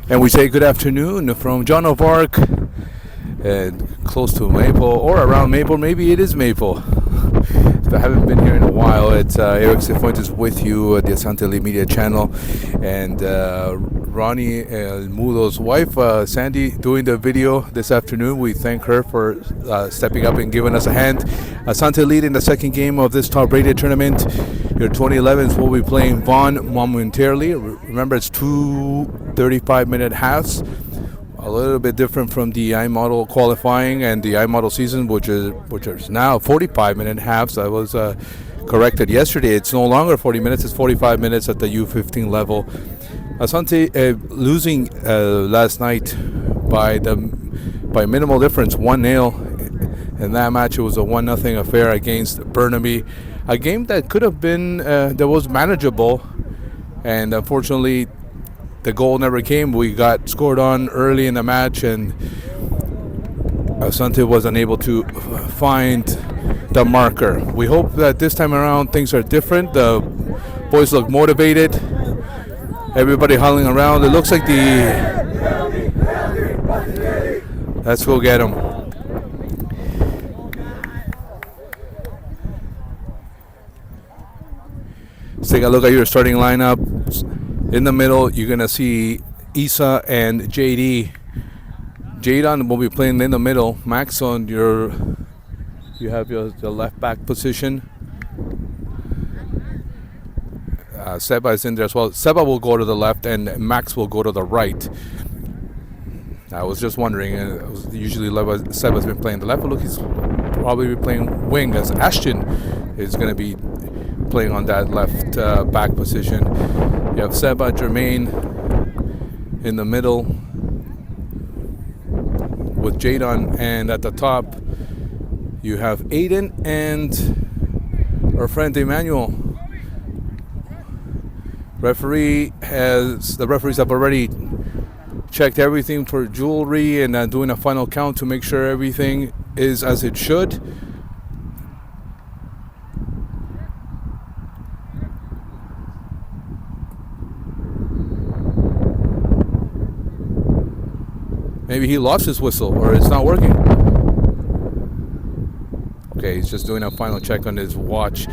And we say good afternoon from John of Arc, close to Maple or around Maple. Maybe it is Maple. If I haven't been here in a while, it's Eric Cifuentes with you at the Asante Media channel, and Ronnie Mudo's wife, Sandy, doing the video this afternoon. We thank her for stepping up and giving us a hand. Asante lead in the second game of this top-rated tournament. Your 2011s will be playing Vaughan momentarily. Remember, it's two 35-minute halves. A little bit different from the iModel qualifying and the iModel season, which is now 45-minute halves. I was corrected yesterday. It's no longer 40 minutes. It's 45 minutes at the U15 level. Asante losing last night by minimal difference, 1-0. In that match, it was a 1-0 affair against Burnaby. A game that could have been that was manageable, and unfortunately, the goal never came. We got scored on early in the match, and Asante was unable to find the marker. We hope that this time around things are different. The boys look motivated. Everybody huddling around. It looks like let's go get them. Let's take a look at your starting lineup. In the middle, you're going to see Isa and JD. Jadon will be playing in the middle. Max on you have your left back position. Seba is in there as well. Seba will go to the left and Max will go to the right. I was just wondering, usually Seba's been playing the left, but look, he's probably be playing wing, as Ashton is going to be playing on that left back position. You have Seba, Jermaine in the middle with Jadon, and at the top you have Aiden and our friend Emmanuel. The referees have already checked everything for jewelry and doing a final count to make sure everything is as it should. Maybe he lost his whistle or it's not working. Okay, he's just doing a final check on his watch.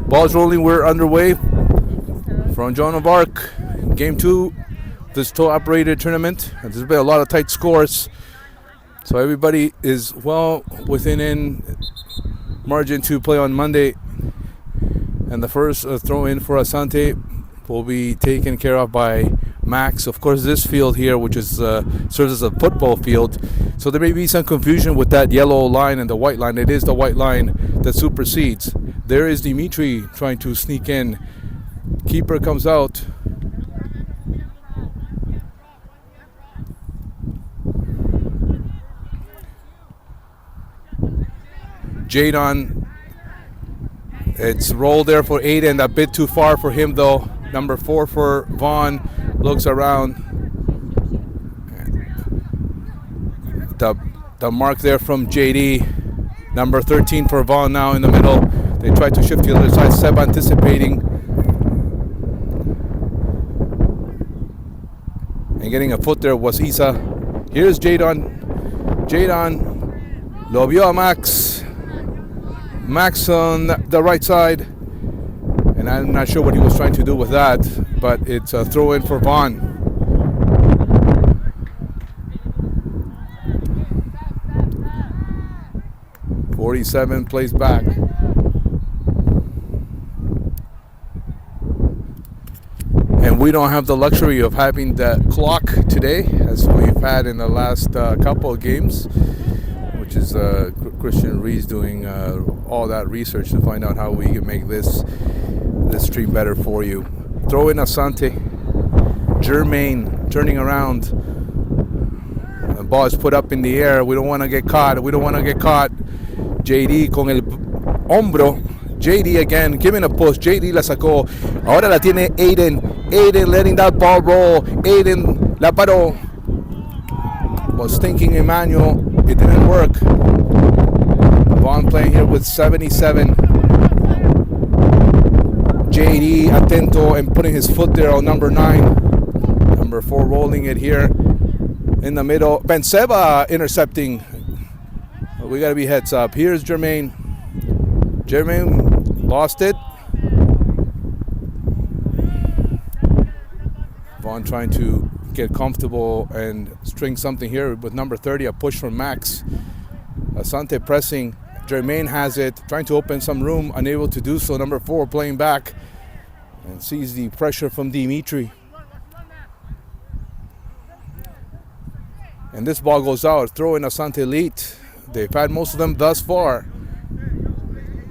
Ball's rolling, we're underway from Joan of Arc. Game 2, this top-rated tournament. There's been a lot of tight scores. So everybody is well within margin to play on Monday. And the first throw-in for Asante will be taken care of by Max. Of course, this field here, which is serves as a football field, so there may be some confusion with that yellow line and the white line. It is the white line that supersedes. There is Dimitri trying to sneak in. Keeper comes out. Jadon, it's rolled there for Aiden, a bit too far for him though. Number 4 for Vaughan looks around. The mark there from JD. Number 13 for Vaughan now in the middle. They try to shift to the other side. Seb anticipating. And getting a foot there was Isa. Here's Jadon. Jadon lo vio a Max. Max on the right side. And I'm not sure what he was trying to do with that, but it's a throw in for Vaughan. .47 plays back. And we don't have the luxury of having that clock today, as we've had in the last couple of games, which is Christian Rees doing all that research to find out how we can make this stream better for you. Throw in Asante. Jermaine turning around. The ball is put up in the air. We don't want to get caught. JD con el hombro. JD again, giving a push. JD la sacó. Ahora la tiene Aiden. Aiden letting that ball roll. Aiden la paró. Was thinking Emmanuel. It didn't work. Vaughan playing here with 77. JD atento and putting his foot there on number 9. Number 4 rolling it here. in the middle. Benseba intercepting. We got to be heads up. Here's Jermaine. Jermaine lost it. Vaughan trying to get comfortable and string something here with number 30, a push from Max. Asante pressing. Jermaine has it, trying to open some room, unable to do so. Number 4 playing back and sees the pressure from Dimitri. And this ball goes out, throwing Asante Elite. They've had most of them thus far.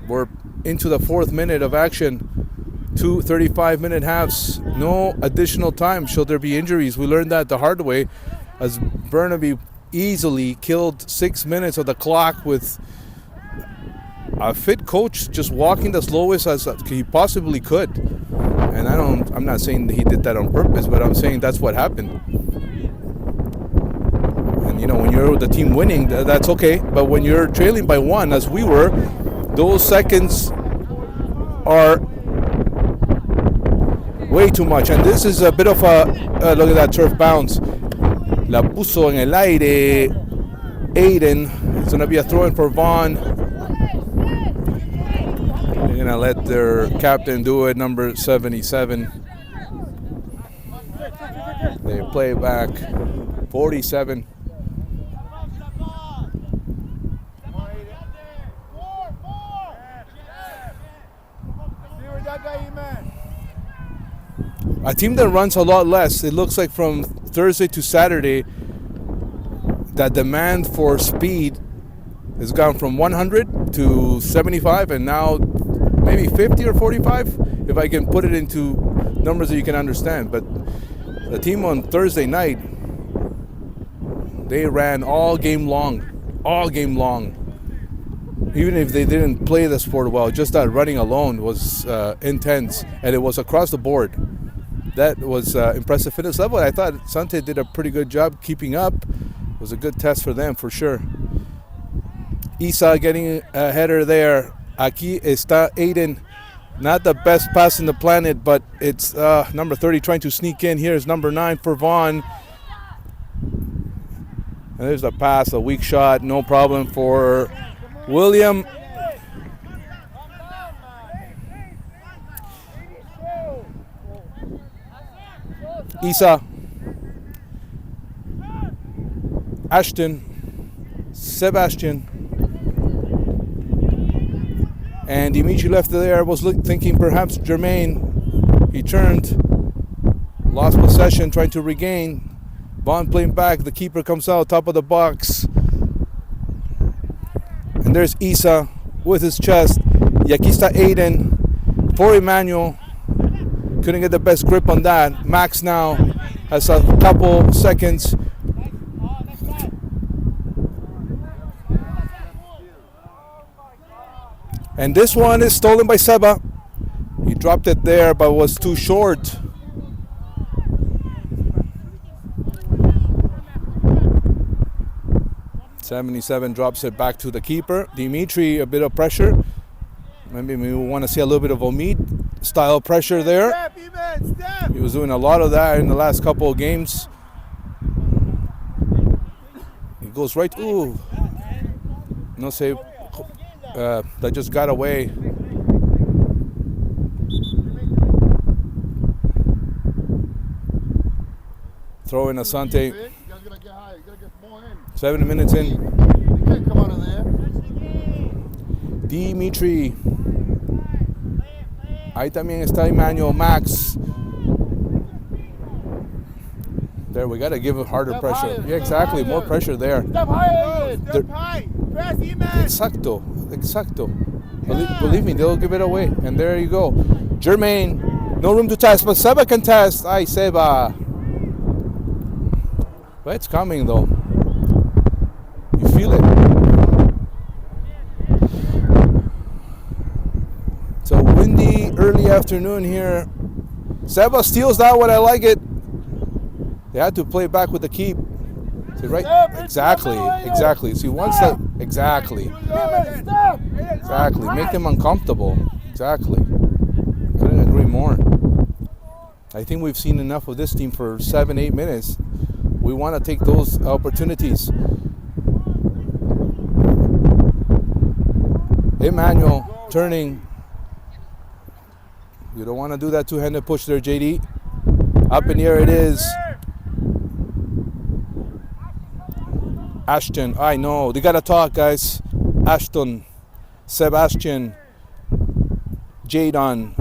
We're into the 4th minute of action. 2 35-minute halves. No additional time should there be injuries. We learned that the hard way, as Burnaby easily killed 6 minutes of the clock with a fit coach just walking the slowest as he possibly could. And I'm not saying that he did that on purpose, but I'm saying that's what happened. And you know, when you're the team winning, that's okay. But when you're trailing by 1, as we were, those seconds are way too much. And this is a bit of a look at that turf bounce. La puso en el aire. Aiden. It's going to be a throw in for Vaughan. They're going to let their captain do it, number 77. They play back. 47. A team that runs a lot less. It looks like from Thursday to Saturday, that demand for speed has gone from 100 to 75, and now maybe 50 or 45, if I can put it into numbers that you can understand. But the team on Thursday night, they ran all game long. Even if they didn't play the sport well, just that running alone was intense, and it was across the board. That was impressive fitness level. I thought Asante did a pretty good job keeping up. It was a good test for them for sure. Isa getting a header there. Aquí está Aiden. Not the best pass in the planet, but it's number 30 trying to sneak in. Here's number 9 for Vaughan. And there's a pass, a weak shot, no problem for William. Isa, Ashton, Sebastian, and Dimitri left there. Was thinking perhaps Jermaine. He turned, lost possession, trying to regain. Vaughan playing back. The keeper comes out, top of the box, and there's Isa with his chest. Y aquí está Aiden for Emmanuel. Couldn't get the best grip on that. Max now has a couple seconds. And this one is stolen by Seba. He dropped it there, but was too short. '77 drops it back to the keeper. Dimitri, a bit of pressure. Maybe we want to see a little bit of Omid style pressure there. He was doing a lot of that in the last couple of games. He goes right. Ooh. No save. That just got away. Throw in Asante. 7 minutes in. Dimitri. Ahí también está Emmanuel. Max. There, we got to give it harder pressure. Yeah, exactly. More pressure there. Step high. Step high. Press, Exacto. Believe me, they'll give it away. And there you go. Jermaine. No room to test, but Seba can test. Ay, Seba. But it's coming, though. You feel it. It's a windy early afternoon here. Seba steals that one. I like it. They had to play back with the keep. See, right? Exactly. See, once that. Exactly. Make them uncomfortable. Exactly. Couldn't agree more. I think we've seen enough of this team for 7-8 minutes. We want to take those opportunities. Emmanuel turning. You don't want to do that two-handed push there, JD. Up in the air it is. Ashton, I know. They got to talk, guys. Ashton, Sebastian, Jadon,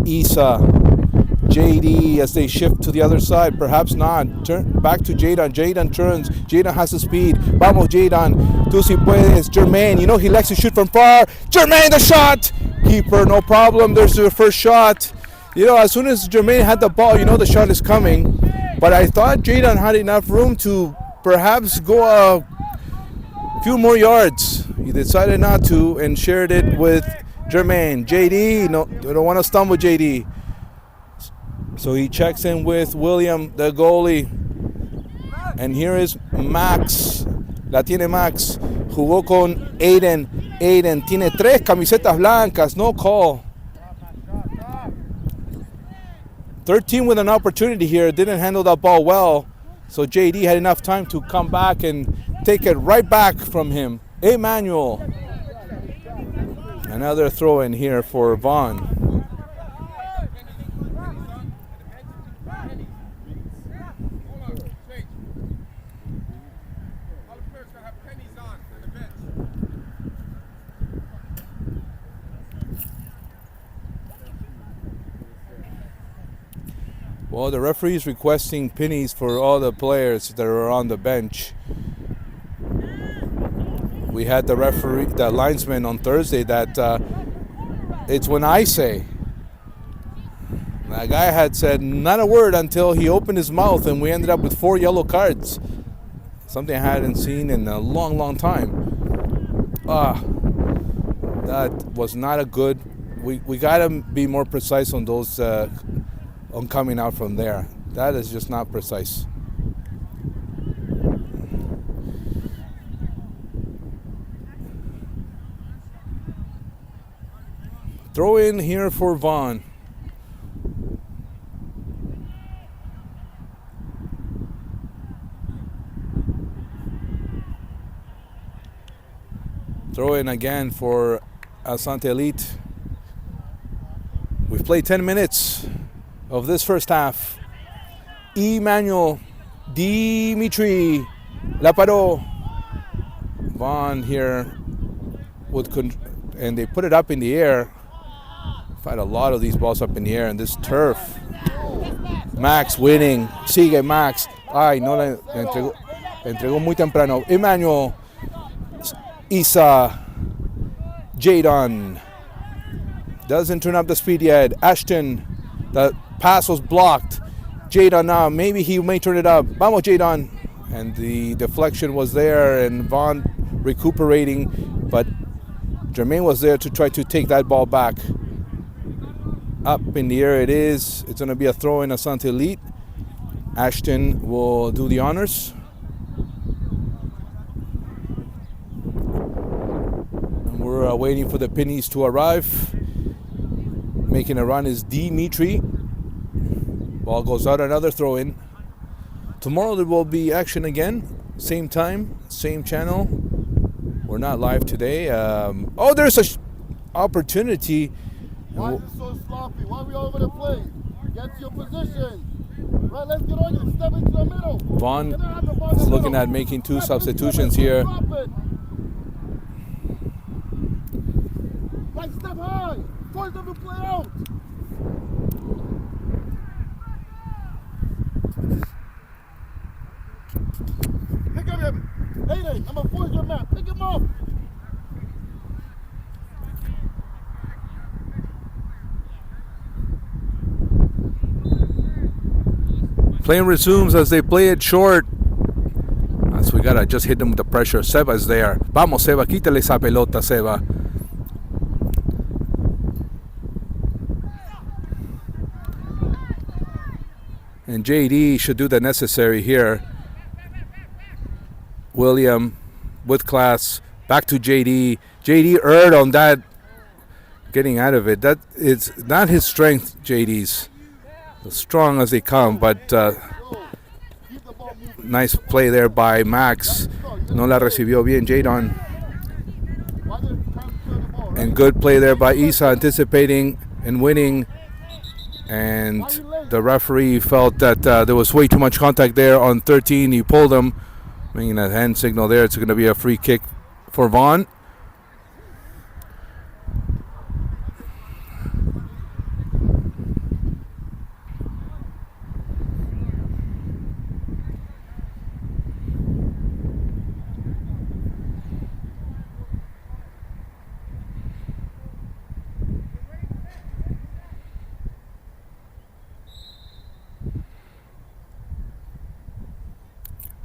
Isa, JD as they shift to the other side. Perhaps not. Turn back to Jadon. Jadon turns. Jadon has the speed. Vamos, Jadon. Tú si puedes. Jermaine, you know he likes to shoot from far. Jermaine, the shot. Keeper, no problem. There's the first shot. You know, as soon as Jermaine had the ball, you know the shot is coming. But I thought Jadon had enough room to perhaps go a few more yards. He decided not to and shared it with Jermaine. JD, no, I don't want to stumble JD. So he checks in with William, the goalie. And here is Max. La tiene Max. Jugó con Aiden. Aiden tiene 3 camisetas blancas. No call. 13 with an opportunity here. Didn't handle that ball well. So JD had enough time to come back and take it right back from him. Emmanuel. Another throw in here for Vaughan. Well, the referee is requesting pennies for all the players that are on the bench. We had the linesman on Thursday that it's when I say. That guy had said not a word until he opened his mouth, and we ended up with 4 yellow cards. Something I hadn't seen in a long, long time. That was not a good. We gotta be more precise on those. On coming out from there. That is just not precise. Throw in here for Vaughan. Throw in again for Asante Elite. We've played 10 minutes of this first half. Emmanuel, Dimitri, La Paró. Vaughan here and they put it up in the air. Fight a lot of these balls up in the air in this turf. Max winning. Sigue Max. Ay, no le entregó muy temprano. Emmanuel, Isa, Jadon. Doesn't turn up the speed yet. Ashton, the pass was blocked. Jadon now, maybe he may turn it up. Vamos, Jadon. And the deflection was there, and Vaughan recuperating, but Jermaine was there to try to take that ball back. Up in the air it is. It's going to be a throw in Asante Elite. Ashton will do the honors. And we're waiting for the pennies to arrive. Making a run is Dimitri. Ball goes out, another throw in. Tomorrow there will be action again. Same time, same channel. We're not live today. There's an opportunity. Why is it so sloppy? Why are we all over the place? Get to your position. Right, let's get on you. Step into the middle. Vaughan is looking at making 2 substitutions here. Like, step high. Force them to play out. Pick up him. Hey, I'm going to force your map. Pick him up. Play resumes as they play it short. So we gotta just hit them with the pressure. Seba is there. Vamos, Seba, quítale esa pelota, Seba. And JD should do the necessary here. William with class. Back to JD. JD erred on that. Getting out of it. That is not his strength, JD's. As strong as they come, but nice play there by Max. No la recibió bien Jadon. Why did you try to clear the ball, right? And good play there by Isa, anticipating and winning. And the referee felt that there was way too much contact there on 13. He pulled him, making a hand signal there. It's going to be a free kick for Vaughan.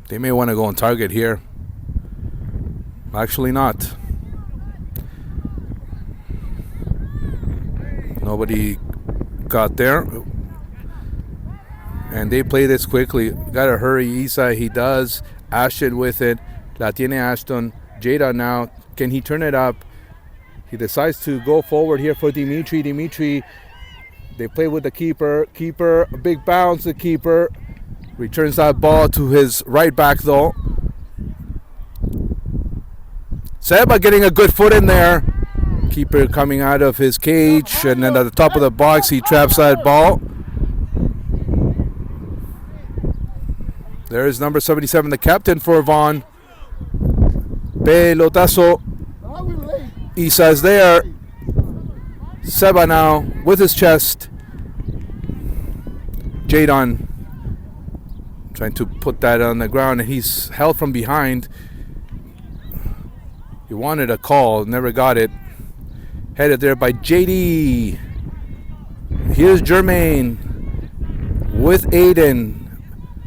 They may want to go on target here. Actually not. Nobody got there. And they play this quickly. Gotta hurry, Isa. He does. Ashton with it. La tiene Ashton. Jada now. Can he turn it up? He decides to go forward here for Dimitri. Dimitri. They play with the keeper. Keeper. A big bounce. The keeper returns that ball to his right back though. Seba getting a good foot in there. Keeper coming out of his cage, and then at the top of the box he traps that ball. There is number 77, the captain for Vaughan. Pelotazo. Isa is there. Seba now with his chest. Jadon trying to put that on the ground, and he's held from behind. He wanted a call, never got it. Headed there by JD. Here's Jermaine with Aiden.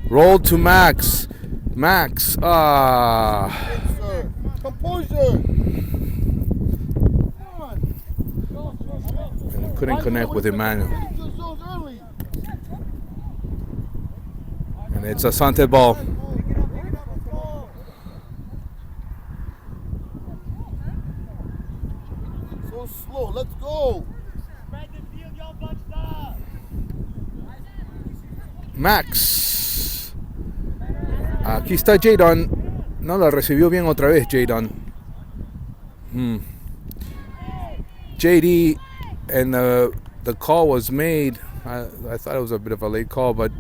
Rolled to Max. Max. Composure. And couldn't connect with Emmanuel. And it's Asante ball. So slow. Let's go. Max. Aquí está Jadon. No la recibió bien otra vez Jadon. JD, and the call was made. I thought it was a bit of a late call, but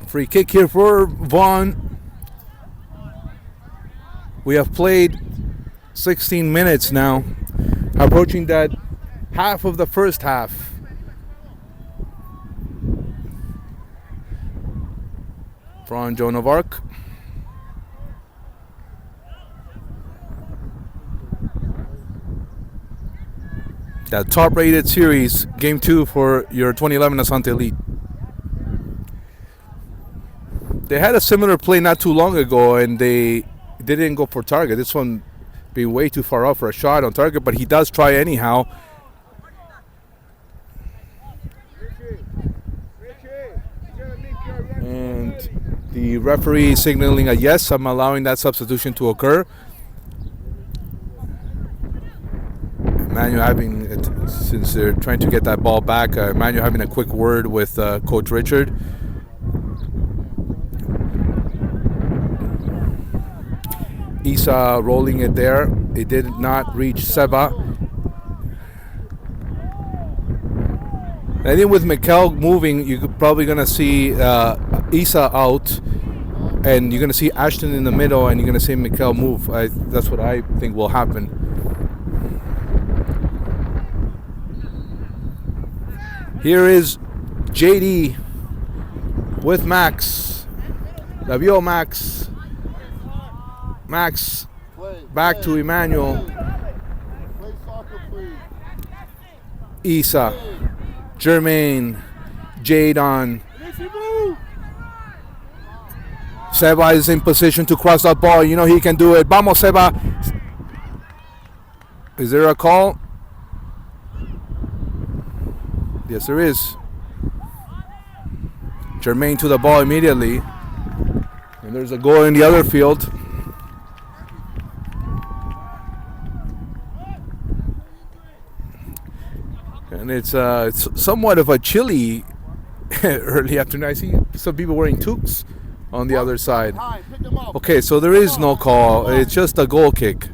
free kick here for Vaughan. We have played 16 minutes now, approaching that half of the first half. From Joan of Arc. That top-rated series, Game 2 for your 2011 Asante Elite. They had a similar play not too long ago, and they didn't go for target. This one being way too far off for a shot on target, but he does try anyhow. And the referee signaling a yes. I'm allowing that substitution to occur. Emmanuel having, since they're trying to get that ball back, Emmanuel having a quick word with Coach Richard. Isa rolling it there. It did not reach Seba. I think with Mikel moving, you're probably going to see Isa out, and you're going to see Ashton in the middle, and you're going to see Mikel move. That's what I think will happen. Here is JD with Max. La vio Max. Max back to Emmanuel. Isa. Jermaine. Jadon. Seba is in position to cross that ball. You know he can do it. Vamos, Seba. Is there a call? Yes, there is. Jermaine to the ball immediately. And there's a goal in the other field. And it's somewhat of a chilly early afternoon. I see some people wearing toques. on the other side. Behind, pick him up. Okay, so there is no call. It's just a goal kick.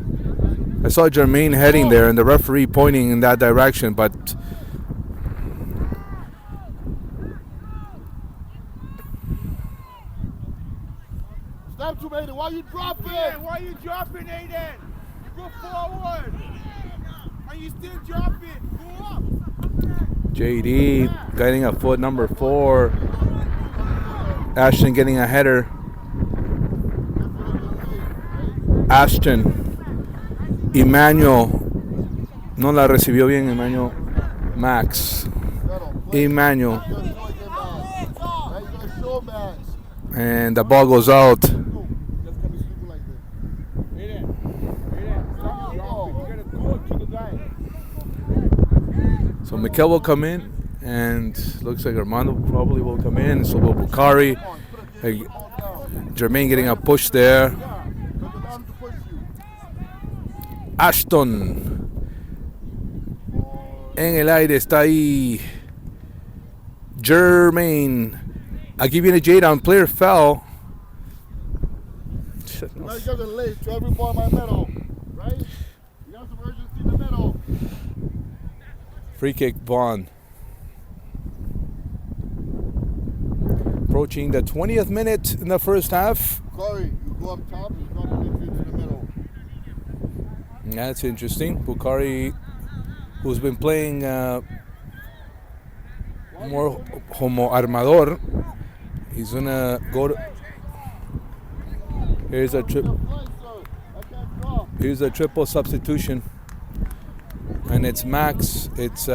I saw Jermaine heading there and the referee pointing in that direction, but Step to Aiden. Why you dropping? Aiden, why you dropping, Aiden? You go forward. And you still dropping. Go up. JD getting a foot, number 4. Ashton getting a header. Ashton. Emmanuel. No la recibió bien, Emmanuel. Max. Emmanuel. And the ball goes out. So Mikel will come in, and looks like Armando probably will come in. So will Bukari. Jermaine getting a push there. Ashton. En el aire está ahí Jermaine. Aquí viene Jadon. Player fell. Now you guys are late to every ball in my middle, right? You got some urgency in the middle. Free kick, Vaughan. Approaching the 20th minute in the first half. Corey, you go up top and drop the midfield to the middle. That's interesting. Bukari, who's been playing more como armador, he's gonna go to. Here's a triple substitution, and it's Max, it's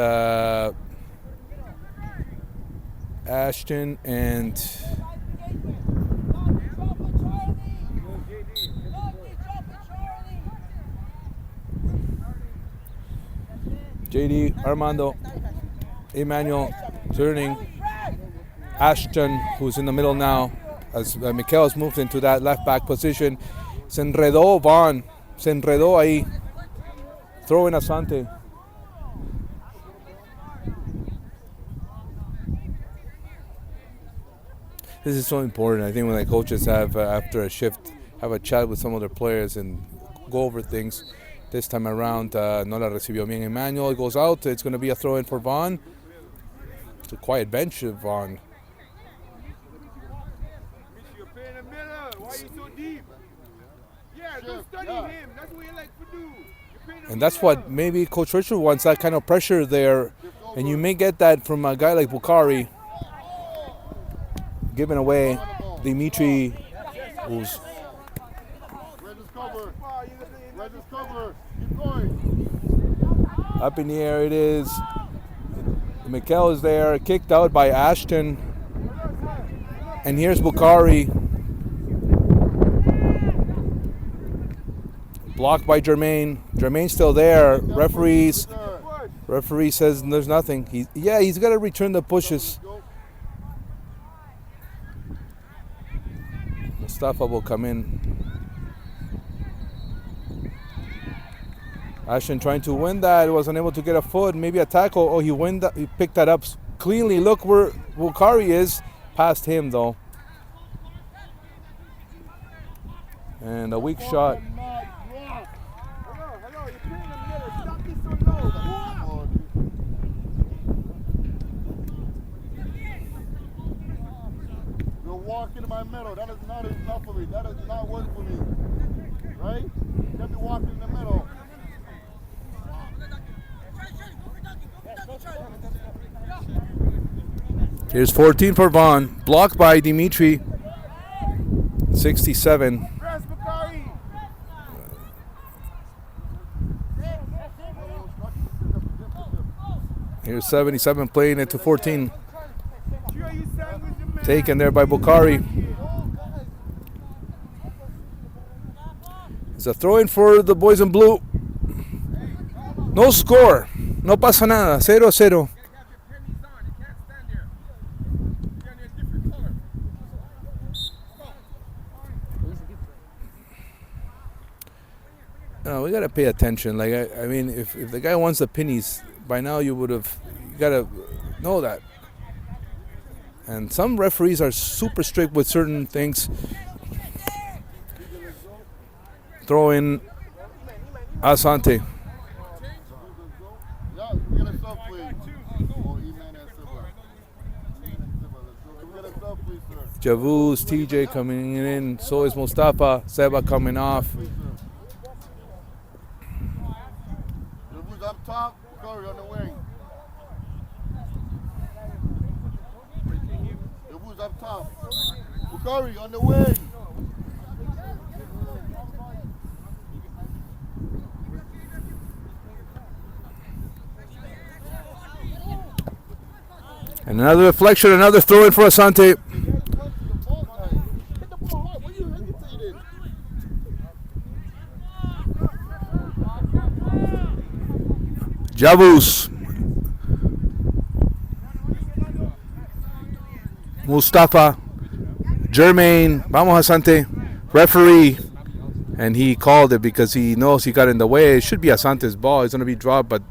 Ashton, and JD, Armando, Emmanuel turning, Ashton, who's in the middle now, as Mikel has moved into that left back position. Se enredó Vaughan, se enredó ahí. Throw in Asante. This is so important. I think when the coaches have, after a shift, have a chat with some of their players and go over things. This time around, no la recibió bien Emmanuel. It goes out. It's going to be a throw in for Vaughan. It's a quiet bench of Vaughan. Why are you so deep? Yeah, don't study him. That's what you like to do. And that's what maybe Coach Richard wants, that kind of pressure there. And you may get that from a guy like Bukari. Giving away Dimitri, who's up in the air. It is. Mikel is there, kicked out by Ashton. And here's Bukari. Blocked by Jermaine. Jermaine's still there. Referee says there's nothing. He's got to return the pushes. Mustafa will come in. Ashton trying to win that, was unable to get a foot, maybe a tackle. Oh, he picked that up cleanly. Look where Bukari is. Past him though. And a weak shot. You're walking in my middle. That is not enough for me. That does not work for me. Right? You have to walk in the middle. Here's 14 for Vaughan. Blocked by Dimitri. 67. Here's 77 playing it to 14. Taken there by Bukari. It's a throw in for the boys in blue. No score. No pasa nada. 0-0. We gotta pay attention. Like I mean, if the guy wants the pennies, by now you got to know that. And some referees are super strict with certain things. Throw in Asante. Yeah, we get a sub, please. Oh, E-Man and Silva. We get a sub, please, sir. Javuz, TJ coming in. So is Mustafa. Seba coming off. Who's up top? Curry on the wing. Who's up top? Curry on the wing. And another deflection, another throw in for Asante. Javuz. Mustafa. Jermaine. Vamos Asante. Referee. And he called it because he knows he got in the way. It should be Asante's ball. It's going to be dropped, but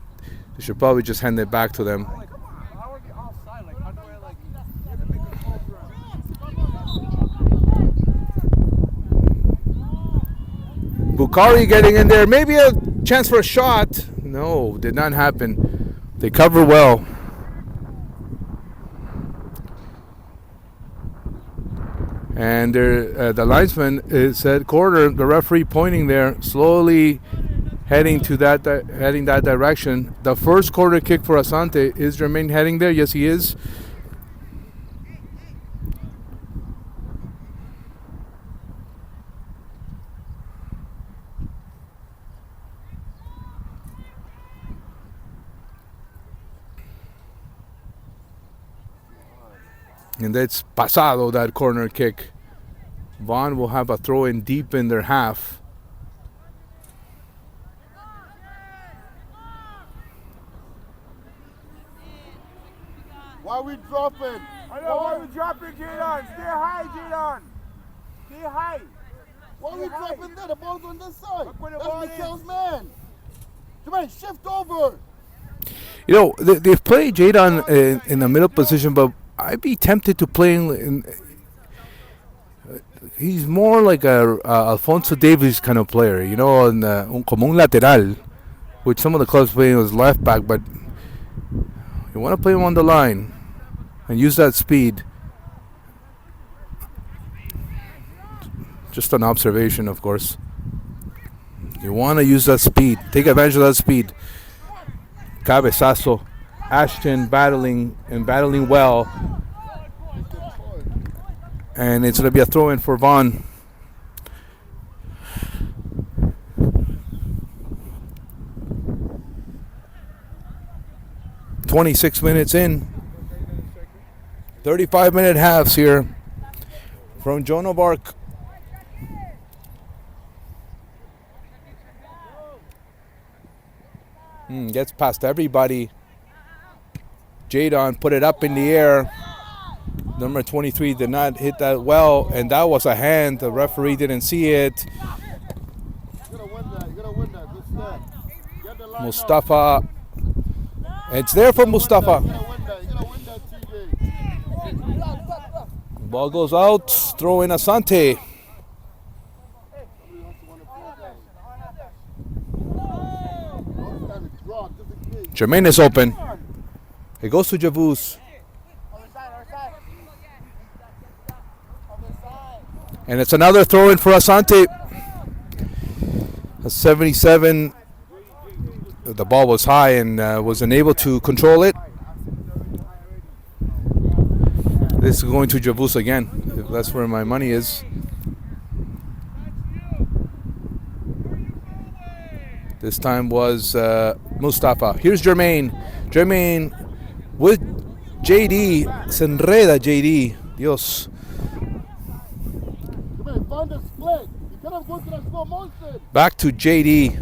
they should probably just hand it back to them. Bukhari getting in there. Maybe a chance for a shot. No, did not happen. They cover well. And the linesman said corner. The referee pointing there, slowly heading that direction. The first corner kick for Asante. Is Jermaine heading there? Yes, he is. And that's pasado, that corner kick. Vaughan will have a throw in deep in their half. Why are we dropping? I know, why are we dropping, Jadon? Stay high, Jadon. Stay high. Why are we dropping there? The ball's on this side. Look where the That's ball Mikhail's is. man. Jermaine, shift over. You know, they've played Jadon in the middle position, but I'd be tempted to play in. He's more like a Alfonso Davies kind of player, you know, como un lateral, which some of the clubs play as left back, but you want to play him on the line and use that speed. Just an observation, of course. You want to use that speed. Take advantage of that speed. Cabezazo. Ashton battling well. And it's going to be a throw-in for Vaughan. "26 minutes in. 35-minute halves here from Joan of Arc. Gets past everybody. Jadon put it up in the air. Number 23 did not hit that well, and that was a hand. The referee didn't see it. You're going to win that. You're going to win that. Good step. Get the line Mustafa. It's there for Mustafa. You're going to win that, TJ. Ball goes out. Throw in Asante. Jermaine is open. It goes to Javuz. And it's another throw in for Asante. A 77. The ball was high and was unable to control it. This is going to Javuz again. That's where my money is. This time was Mustafa. Here's Jermaine. Jermaine with JD. Se enreda JD. Dios. Find the split. You could have gone to that slow motion. Back to JD.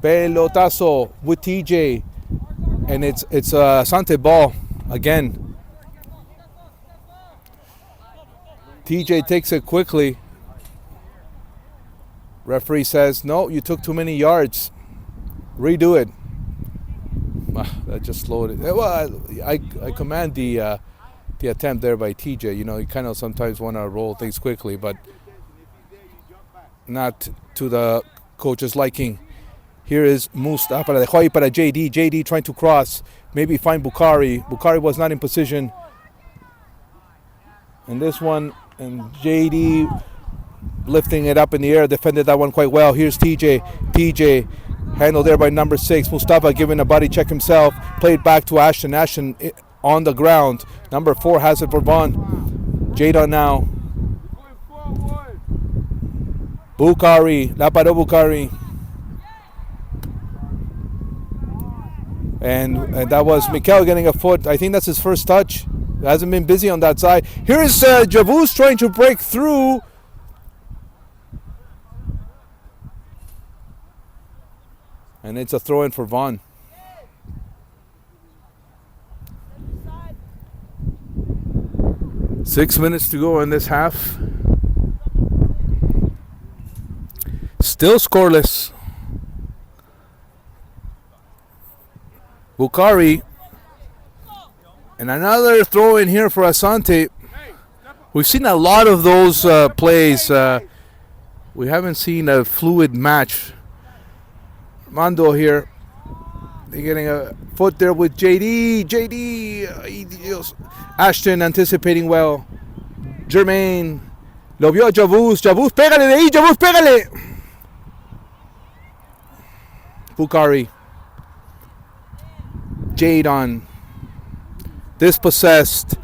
Pelotazo with TJ. And it's Asante ball again. TJ takes it quickly. Referee says, no, you took too many yards. Redo it. That just slowed it. Well, I command the attempt there by TJ. You know, you kind of sometimes want to roll things quickly, but not to the coach's liking. Here is Mustafa. La dejó ahí para JD. JD trying to cross. Maybe find Bukhari. Bukhari was not in position. And this one, and JD lifting it up in the air, defended that one quite well. Here's TJ. TJ handled there by number 6. Mustafa giving a body check himself. Played back to Ashton. Ashton on the ground. Number 4 has it for Vaughan. Jadon now. Bukhari. La paró Bukhari. And that was Mikel getting a foot. I think that's his first touch. Hasn't been busy on that side. Here's Javuz trying to break through. And it's a throw in for Vaughan. Six minutes to go in this half. Still scoreless. Bukhari. And another throw in here for Asante. We've seen a lot of those plays. We haven't seen a fluid match. Mando here. They're getting a foot there with JD. JD. Ashton anticipating well. Jermaine. Lo vio a Javuz. Javuz, pégale de ahí. Javuz, pégale. Bukhari. Jadon. Dispossessed.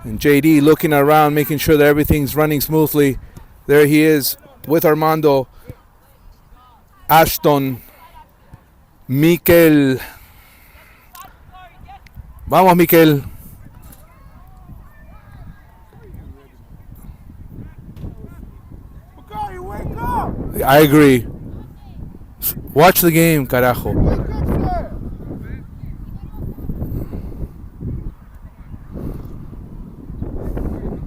And JD looking around, making sure that everything's running smoothly. There he is with Armando. Ashton. Mikel. Vamos, Mikel. I agree. Watch the game, carajo.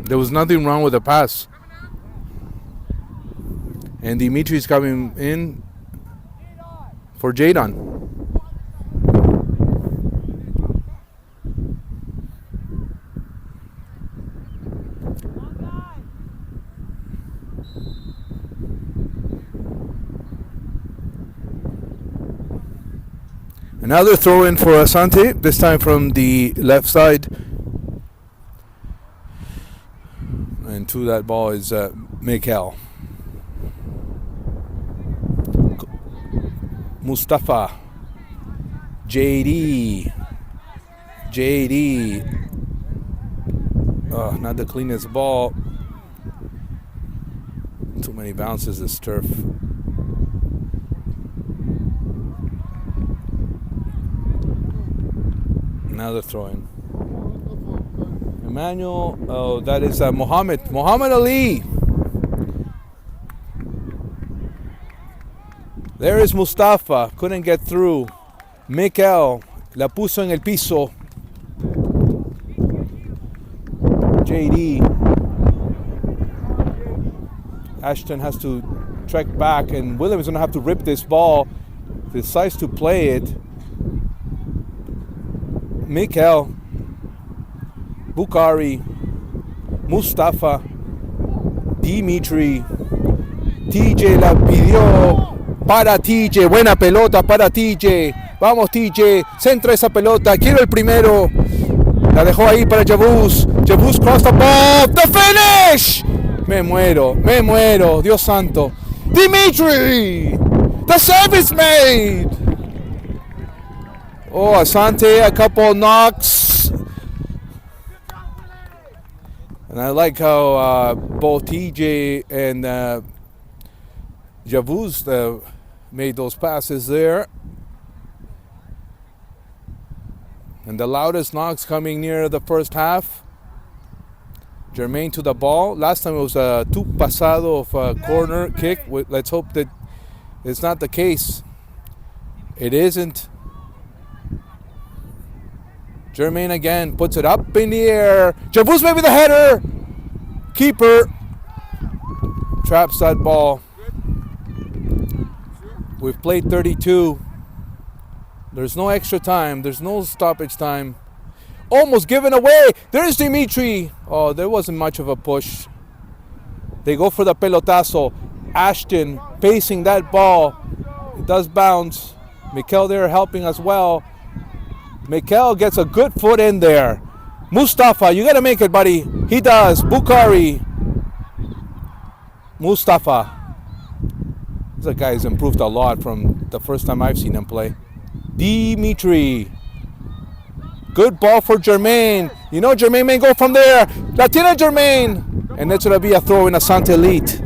There was nothing wrong with the pass. And Dimitri's coming in for Jadon. Another throw in for Asante, this time from the left side. And to that ball is Mikel. Mustafa. JD. Oh, not the cleanest ball. Too many bounces this turf. Another throw-in. Emmanuel, oh, that is Muhammad Ali. There is Mustafa, couldn't get through. Mikel, la puso en el piso. JD. Ashton has to trek back, and Williams is going to have to rip this ball. Decides to play it. Mikel. Bukhari, Mustafa, Dimitri, TJ la pidió para TJ, buena pelota para TJ, vamos TJ, centra esa pelota, quiero el primero, la dejó ahí para Javuz, Javuz crossed above, the finish, me muero, Dios santo, Dimitri, the save is made, oh Asante, a couple knocks. And I like how both TJ and Javuz made those passes there. And the loudest knocks coming near the first half. Jermaine to the ball. Last time it was a tu pasado of a corner kick. Let's hope that it's not the case. It isn't. Jermaine again puts it up in the air. Javuz maybe the header. Keeper traps that ball. We've played 32. There's no extra time. There's no stoppage time. Almost given away. There's Dimitri. Oh, there wasn't much of a push. They go for the pelotazo. Ashton pacing that ball. It does bounce. Mikel there helping as well. Mikel gets a good foot in there. Mustafa, you got to make it, buddy. He does. Bukhari. Mustafa. This guy's improved a lot from the first time I've seen him play. Dimitri. Good ball for Jermaine. You know Jermaine may go from there. Latina Jermaine. And it's going to be a throw in Asante Elite.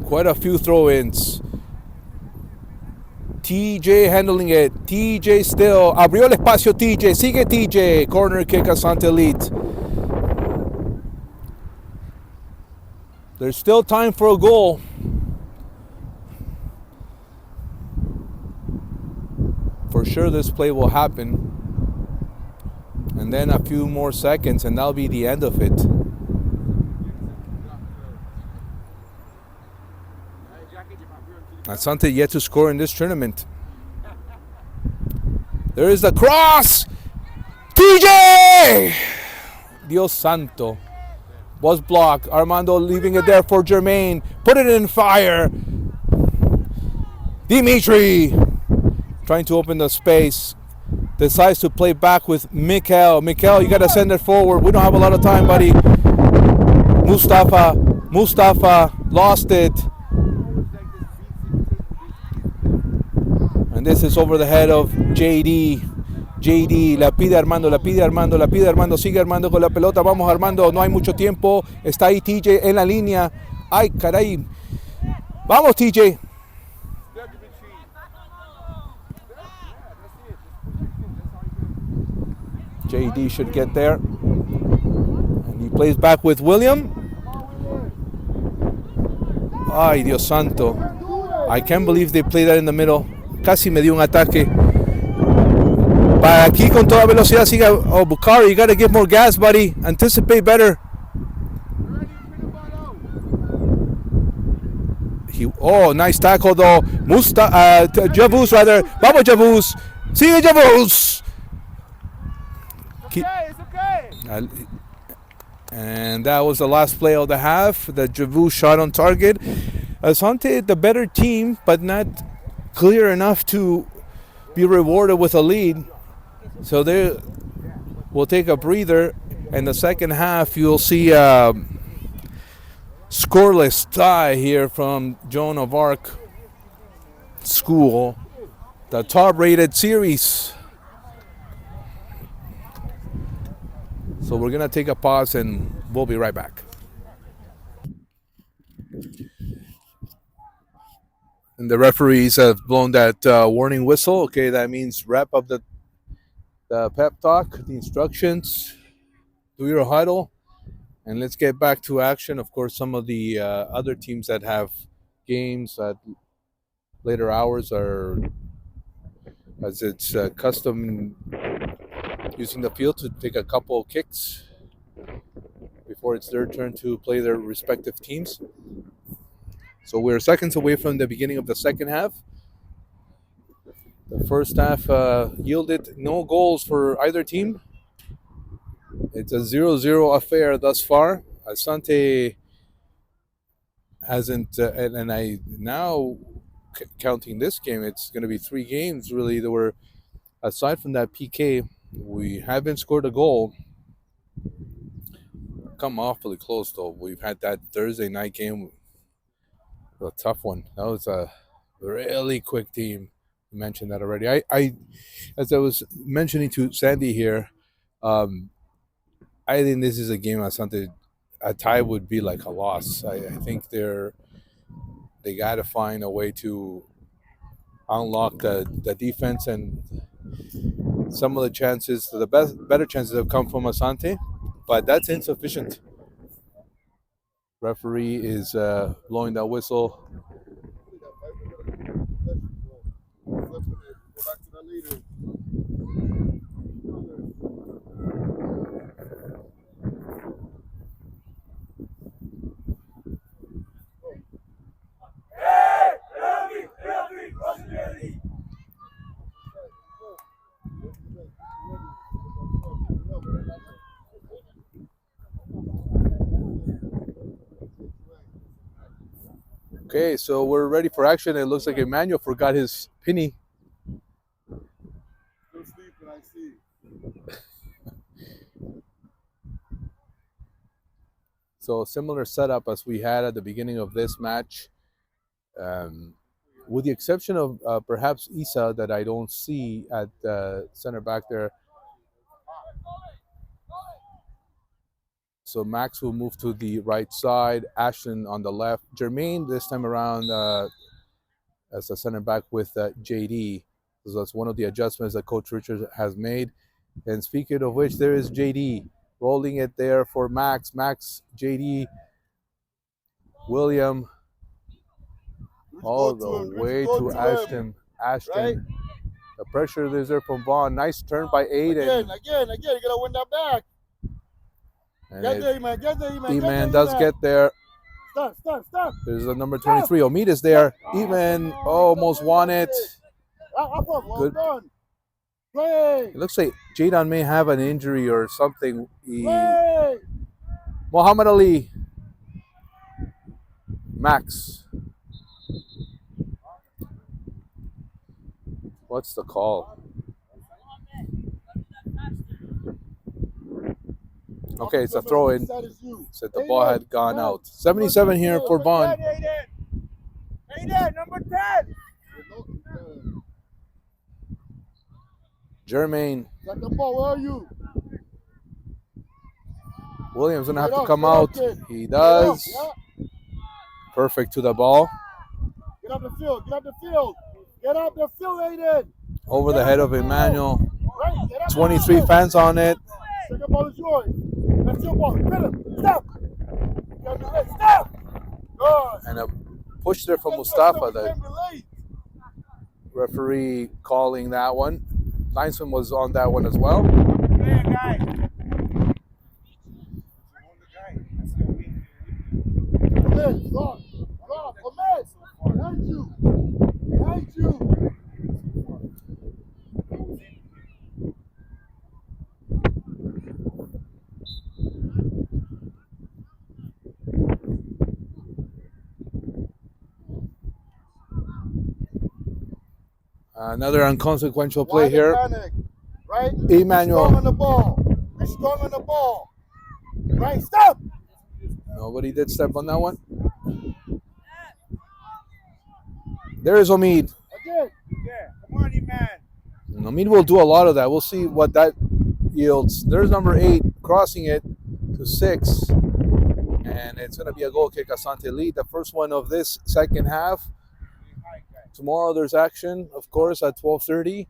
Quite a few throw-ins. TJ handling it. TJ still. Abrió el espacio TJ. Sigue TJ. Corner kick Asante Elite. There's still time for a goal. For sure this play will happen. And then a few more seconds and that'll be the end of it. Asante yet to score in this tournament. There is the cross. TJ! Dios santo. Was blocked. Armando leaving it there for Jermaine. Put it in fire. Dimitri trying to open the space. Decides to play back with Mikel. Mikel, you got to send it forward. We don't have a lot of time, buddy. Mustafa lost it. And this is over the head of JD. JD, la pide Armando, sigue Armando con la pelota, vamos Armando, no hay mucho tiempo, está ahí TJ en la línea, ay caray, vamos TJ. JD should get there, and he plays back with William. Ay Dios santo, I can't believe they play that in the middle, casi me dio un ataque. Para aquí con toda velocidad sigue. Oh, Bukhari, you got to give more gas, buddy. Anticipate better. Nice tackle though. Javuz rather. Vamos Javuz. Sigue Javuz. It's okay. And that was the last play of the half. The Javuz shot on target. Asante, the better team, but not clear enough to be rewarded with a lead. So they will take a breather, and the second half you'll see a scoreless tie here from Joan of Arc School, the top-rated series. So we're gonna take a pause, and we'll be right back. And the referees have blown that warning whistle. Okay, that means wrap up the pep talk, the instructions, do your huddle, and let's get back to action. Of course, some of the other teams that have games at later hours are, as it's custom, using the field to take a couple of kicks before it's their turn to play their respective teams. So we're seconds away from the beginning of the second half. The first half yielded no goals for either team. It's a 0-0 affair thus far. Asante hasn't, and I now counting this game, it's going to be 3 games really that were, aside from that PK, we haven't scored a goal. Come awfully close though. We've had that Thursday night game, a tough one. That was a really quick team. You mentioned that already. I as I was mentioning to Sandy here, I think this is a game Asante, a tie would be like a loss. I think they got to find a way to unlock the defense, and some of the chances, the better chances have come from Asante, but that's insufficient. Referee is blowing that whistle. Okay, so we're ready for action. It looks like Emmanuel forgot his penny. Still sleeping, I see. So similar setup as we had at the beginning of this match, with the exception of perhaps Isa that I don't see at center back there. So Max will move to the right side, Ashton on the left, Jermaine this time around as a center back with JD. So that's one of the adjustments that Coach Richards has made. And speaking of which, there is JD rolling it there for Max. Max, JD, William, all the way to Ashton. Ashton. Right? The pressure is there from Vaughan. Nice turn by Aiden. Again. You gotta win that back. And Get there, man. Get there, man. E-Man does get there. Stop. There's the number 23. Omid is there. E-Man almost won it. Well Good. done. Play. It looks like Jadon may have an injury or something. Play. Muhammad Ali. Max. What's the call? Okay, it's a throw in. Said the ball had gone out. 77 here for Vaughan. Aiden, number 10. Jermaine. Second ball, where are you? Williams gonna have to come out. He does. Perfect to the ball. Get up the field. Aiden. Over the head of Emmanuel. Right, get up the 23 field. fans on it. Second ball is yours. That's your ball. Get him. Stop. Stop. Good. And a push there from Mustafa. The referee calling that one. Linesman was on that one as well. Play a guy. Behind you. Another inconsequential play here. Panic, right? Emmanuel. Be strong on the ball. Right, stop. Nobody did step on that one. There is Omid. Again. Yeah, come on, man. Omid will do a lot of that. We'll see what that yields. There's number 8 crossing it to 6. And it's going to be a goal kick. Asante lead. The first one of this second half. Tomorrow there's action, of course, at 12:30.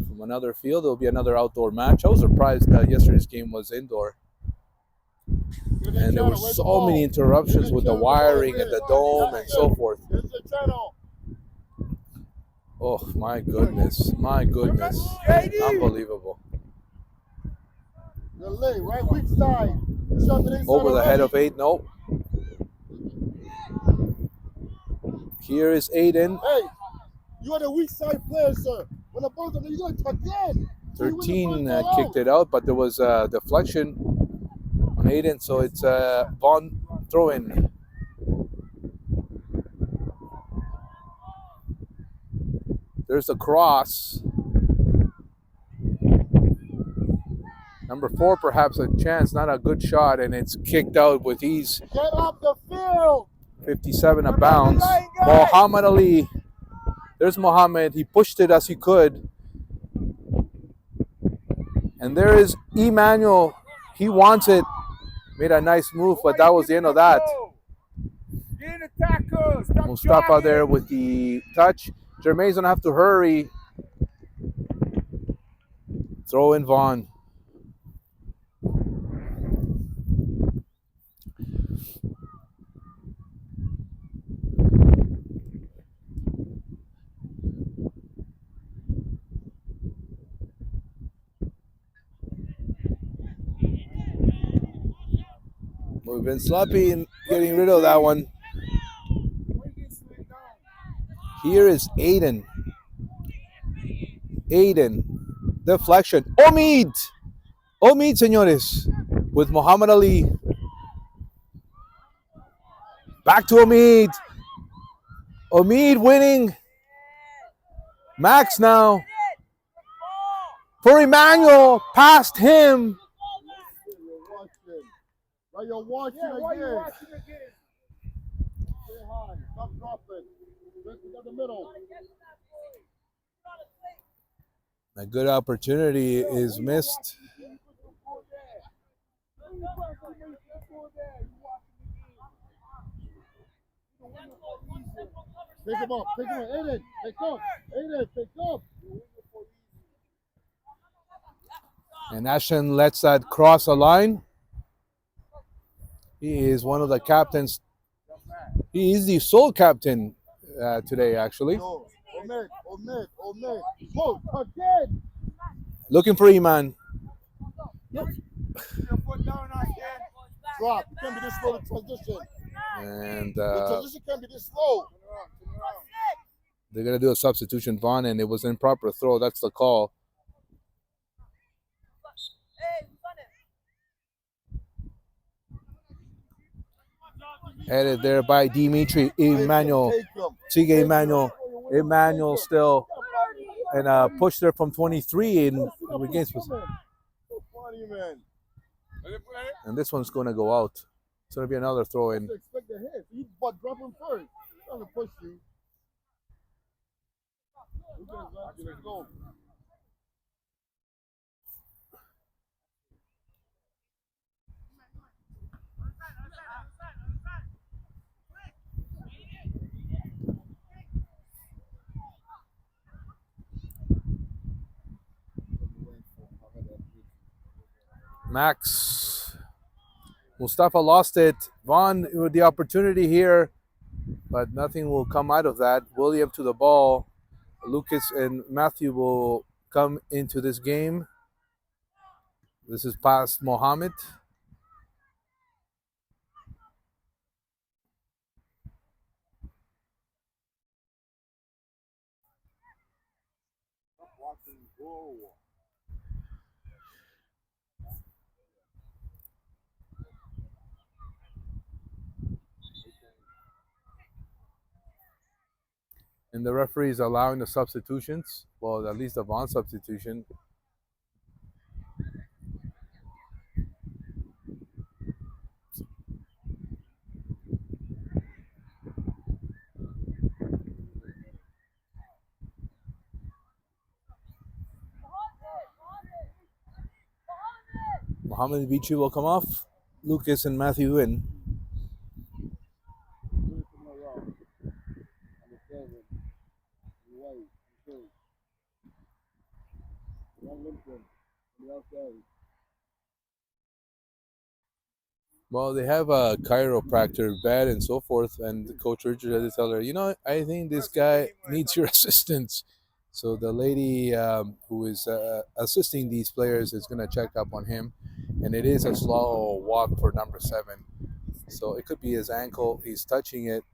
From another field, there'll be another outdoor match. I was surprised that yesterday's game was indoor. And there were so many interruptions with the wiring and the dome and so forth. Oh, my goodness. Unbelievable. Over the head of 8, nope. Here is Aiden. Hey, you are the weak side player, sir. When the ball's on, you got to tuck in. 13 kicked it out, but there was a deflection on Aiden, so it's Vaughan throw-in. There's a cross. Number 4, perhaps a chance, not a good shot, and it's kicked out with ease. Get off the field. 57 a bounce. Muhammad Ali. There's Muhammad. He pushed it as he could. And there is Emmanuel. He wants it. Made a nice move, but that was the end of that. Mustafa there with the touch. Jermaine's going to have to hurry. Throw in Vaughan. We've been sloppy in getting rid of that one. Here is Aiden. Deflection. Omid, señores. With Muhammad Ali. Back to Omid. Omid winning. Max now. For Emmanuel. Past him. You're watching. Right, you're watching Yeah, why you again. watching again? Stay high. Stop dropping. Get to the middle. A good opportunity is missed. Pick him up. Pick him up. Aiden, pick up. Aiden, pick up. And Ashton lets that cross a line. He is one of the captains. He is the sole captain today, actually. No. Omid. Whoa, again. Looking for Iman. Your foot down, Asante. Drop. You can't be this slow to transition. And The transition can't be this slow. Turn around. they're going to do a substitution, Vaughan, and it was an improper throw. That's the call. Headed there by Dimitri Emmanuel. Take him. Sige Emmanuel. Emmanuel still. And push there from 23 in against. So funny, man. And this one's going to go out. It's going to be another throw in. You expect the hit. You but drop him first. He's trying to push you. Let's go. Max. Mustafa lost it. Vaughan with the opportunity here, but nothing will come out of that. William to the ball. Lucas and Matthew will come into this game. This is past Mohammed. And the referee is allowing the substitutions. Well, at least the Vaughan substitution. Mohammed Bichi will come off. Lucas and Matthew in. Well, they have a chiropractor vet and so forth, and Coach Richard had to tell her, I think this guy needs your assistance. So the lady who is assisting these players is going to check up on him, and it is a slow walk for number 7. So it could be his ankle. He's touching it,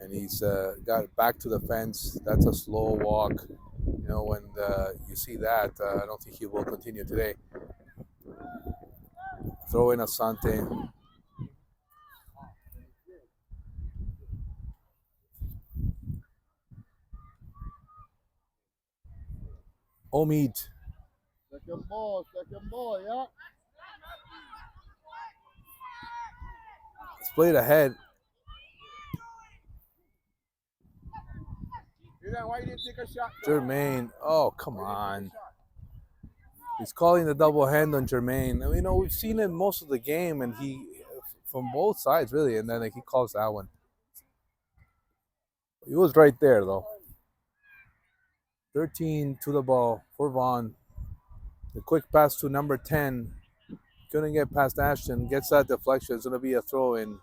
and he's got back to the fence. That's a slow walk. When you see that, I don't think he will continue today. Throw in Asante. Omid. Second ball, yeah. It's played ahead. Why you didn't take a shot? Jermaine. Oh, come on. He's calling the double hand on Jermaine. We've seen it most of the game, and he, from both sides, really, and then he calls that one. He was right there, though. 13 to the ball for Vaughan. The quick pass to number 10. Couldn't get past Ashton. Gets that deflection. It's going to be a throw in.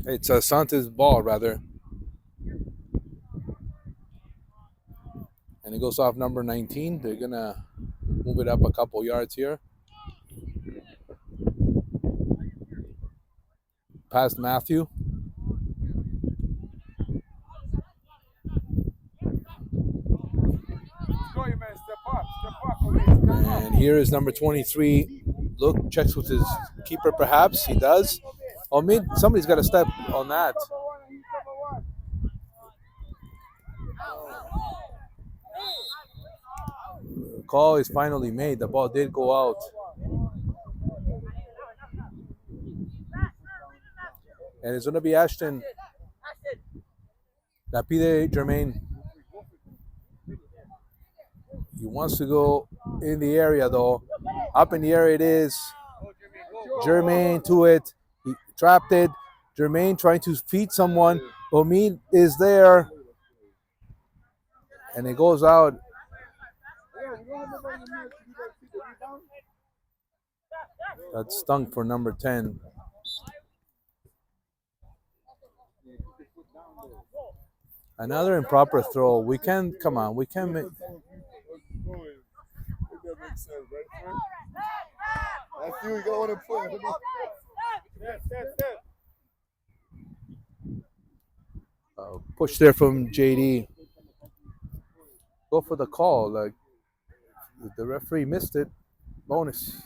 It's Asante's ball, rather. And it goes off number 19. They're going to move it up a couple yards here. Past Matthew. go, you man. Step up. Okay, step up. And here is number 23. Look, checks with his keeper, perhaps. He does. Oh, somebody's got to step on that. Cover one and you cover one. Call is finally made. The ball did go out. And it's going to be Ashton. La pide Jermaine. He wants to go in the area, though. Up in the area it is. Jermaine to it. He trapped it. Jermaine trying to feed someone. Omid is there. And it goes out. That stunk for number 10. Another improper throw. We can, come on, we can make. That's you got to play. Push there from JD. Go for the call. Like the referee missed it. Bonus.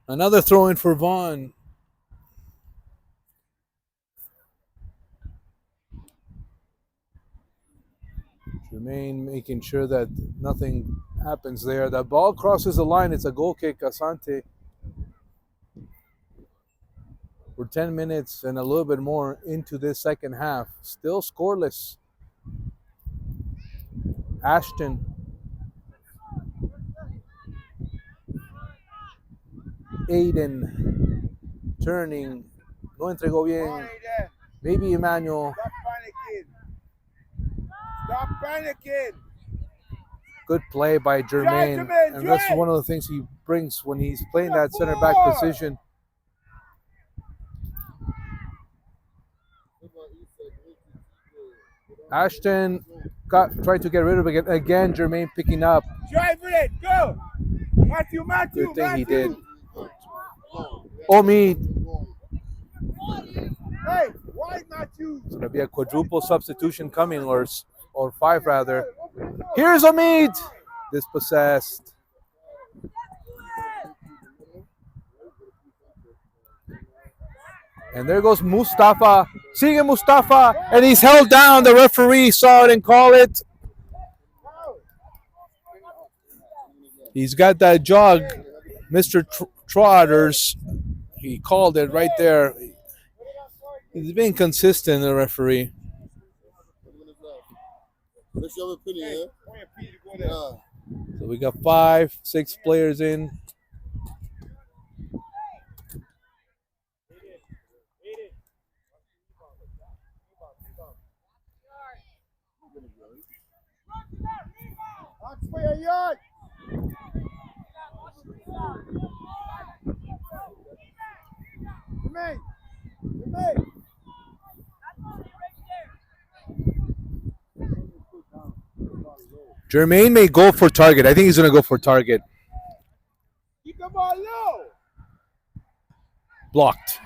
Another throw in for Vaughan. Jermaine making sure that nothing happens there. That ball crosses the line. It's a goal kick, Asante. We're 10 minutes and a little bit more into this second half. Still scoreless. Ashton. Aiden. Turning. No entregó bien. Maybe Emmanuel. Stop panicking. Good play by Jermaine. And that's one of the things he brings when he's playing that center back position. Ashton tried to get rid of it again. Jermaine picking up. Drive it. Go. Matthew. Good thing he did. Omi. Hey, why not you? It's going to be a quadruple substitution coming, or 5 rather. Here's Omid. Dispossessed. And there goes Mustafa. Sigue Mustafa. And he's held down. The referee saw it and called it. He's got that jog. Mr. Trotters. He called it right there. He's been consistent, the referee. What's your opinion, yeah? So we got 5, 6 players in. Jermaine may go for target. I think he's going to go for target. Keep the ball low. Blocked.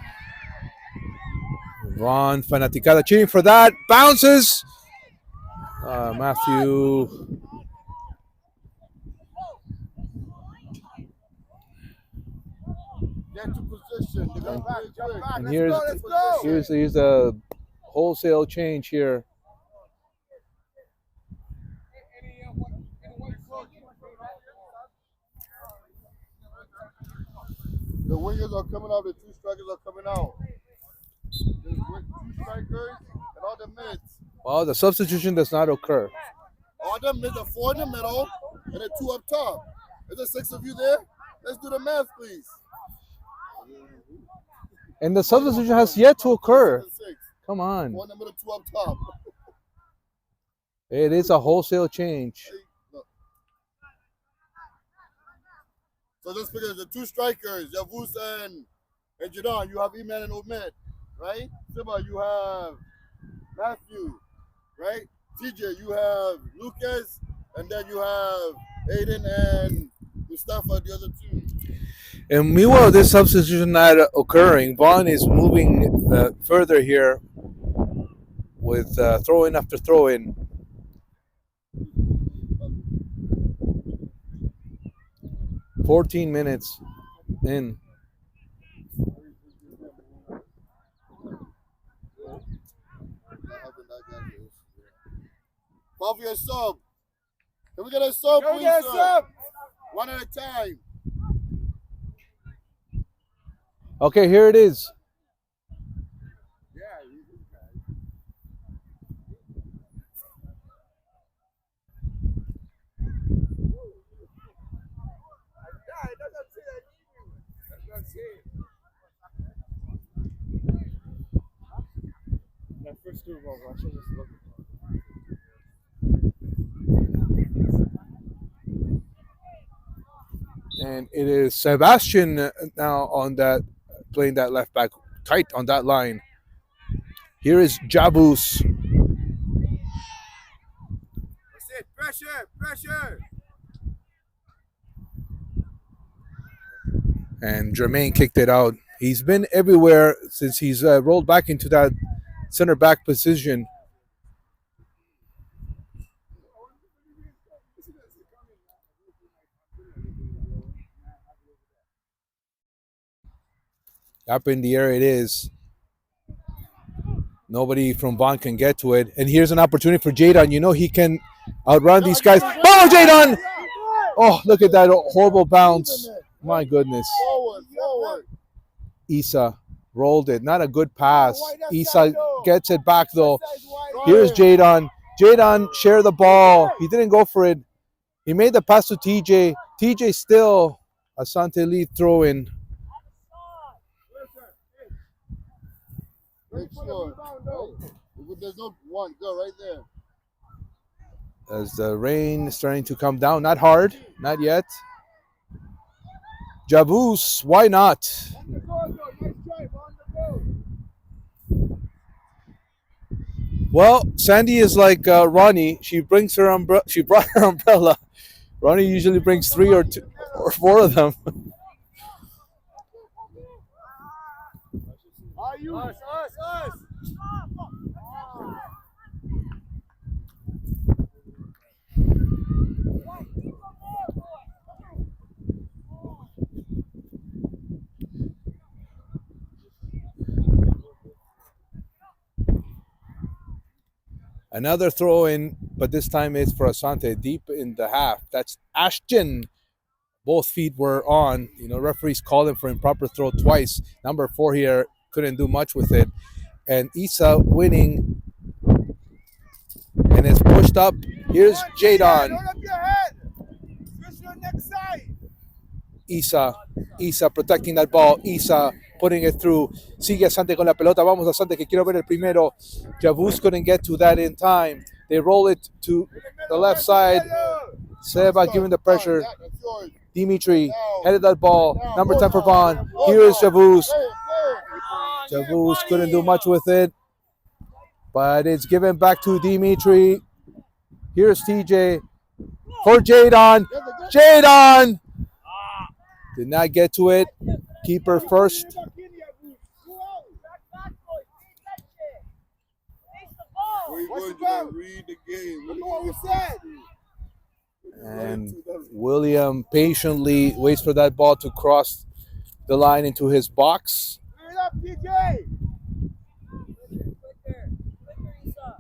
Vaughan, Fanaticada cheering for that. Bounces. Matthew. Get to position. And here's a wholesale change here. The wingers are coming out. The 2 strikers are coming out. There's 2 strikers and all the mids. Well, the substitution does not occur. All the mids are 4 in the middle and the 2 up top. Is there 6 of you there? Let's do the math, please. And the substitution has yet to occur. 6. Come on. 4 in the middle, 2 up top. It is a wholesale change. So just because the 2 strikers, Yavuz and Jadon, you have Iman and Omed, right? Simba, you have Matthew, right? TJ, you have Lucas, and then you have Aiden and Mustafa, the other two. And meanwhile, this substitution not occurring, Vaughan is moving further here with throw in after throw in. 14 minutes in. Call for your sub. Can we get a sub, Go please, get sir? some. One at a time. Okay, here it is. Yeah, it doesn't say that. It doesn't say it. That first two balls, I should just look. And it is Sebastian now on that, playing that left back tight on that line. Here is Jabus. That's it. Pressure, pressure. And Jermaine kicked it out. He's been everywhere since he's rolled back into that center back position. Up in the air it is. Nobody from Vaughan can get to it. And here's an opportunity for Jadon. You know he can outrun these guys. Oh, Jadon! Oh, look at that horrible bounce. My goodness. Forward, forward. Isa rolled it. Not a good pass. Isa gets it back though. Here's Jadon. Jadon shared the ball. He didn't go for it. He made the pass to TJ. TJ still. Asante lead throw in. Make sure. Right? If there's no one, go right there. As the rain is starting to come down. Not hard. Not yet. Jabus. Why not? On the goal, though. Nice drive on the goal. Well, Sandy is like Ronnie. She brings her umbrella. She brought her umbrella. Ronnie usually brings 3 or 2 or 4 of them. Are you? Us. Another throw in, but this time it's for Asante deep in the half. That's Ashton. Both feet were on. You know, referees called him for improper throw twice. Number 4 here couldn't do much with it. And Isa winning. And it's pushed up. Here's Jadon. Hold up your head. Switch your next side. Isa protecting that ball. Isa putting it through. Sigue Asante con la pelota. Vamos Asante, que quiero ver el primero. Jabus couldn't get to that in time. They roll it to the left side. Seba giving the pressure. Dimitri headed that ball. Number 10 for Vaughan. Here is Jabus. Jabus couldn't do much with it. But it's given back to Dimitri. Here's TJ for Jadon. Jadon! Did not get to it. Keeper first. We're going to read the game. Look what we said. And William patiently waits for that ball to cross the line into his box. Clear it up, DJ.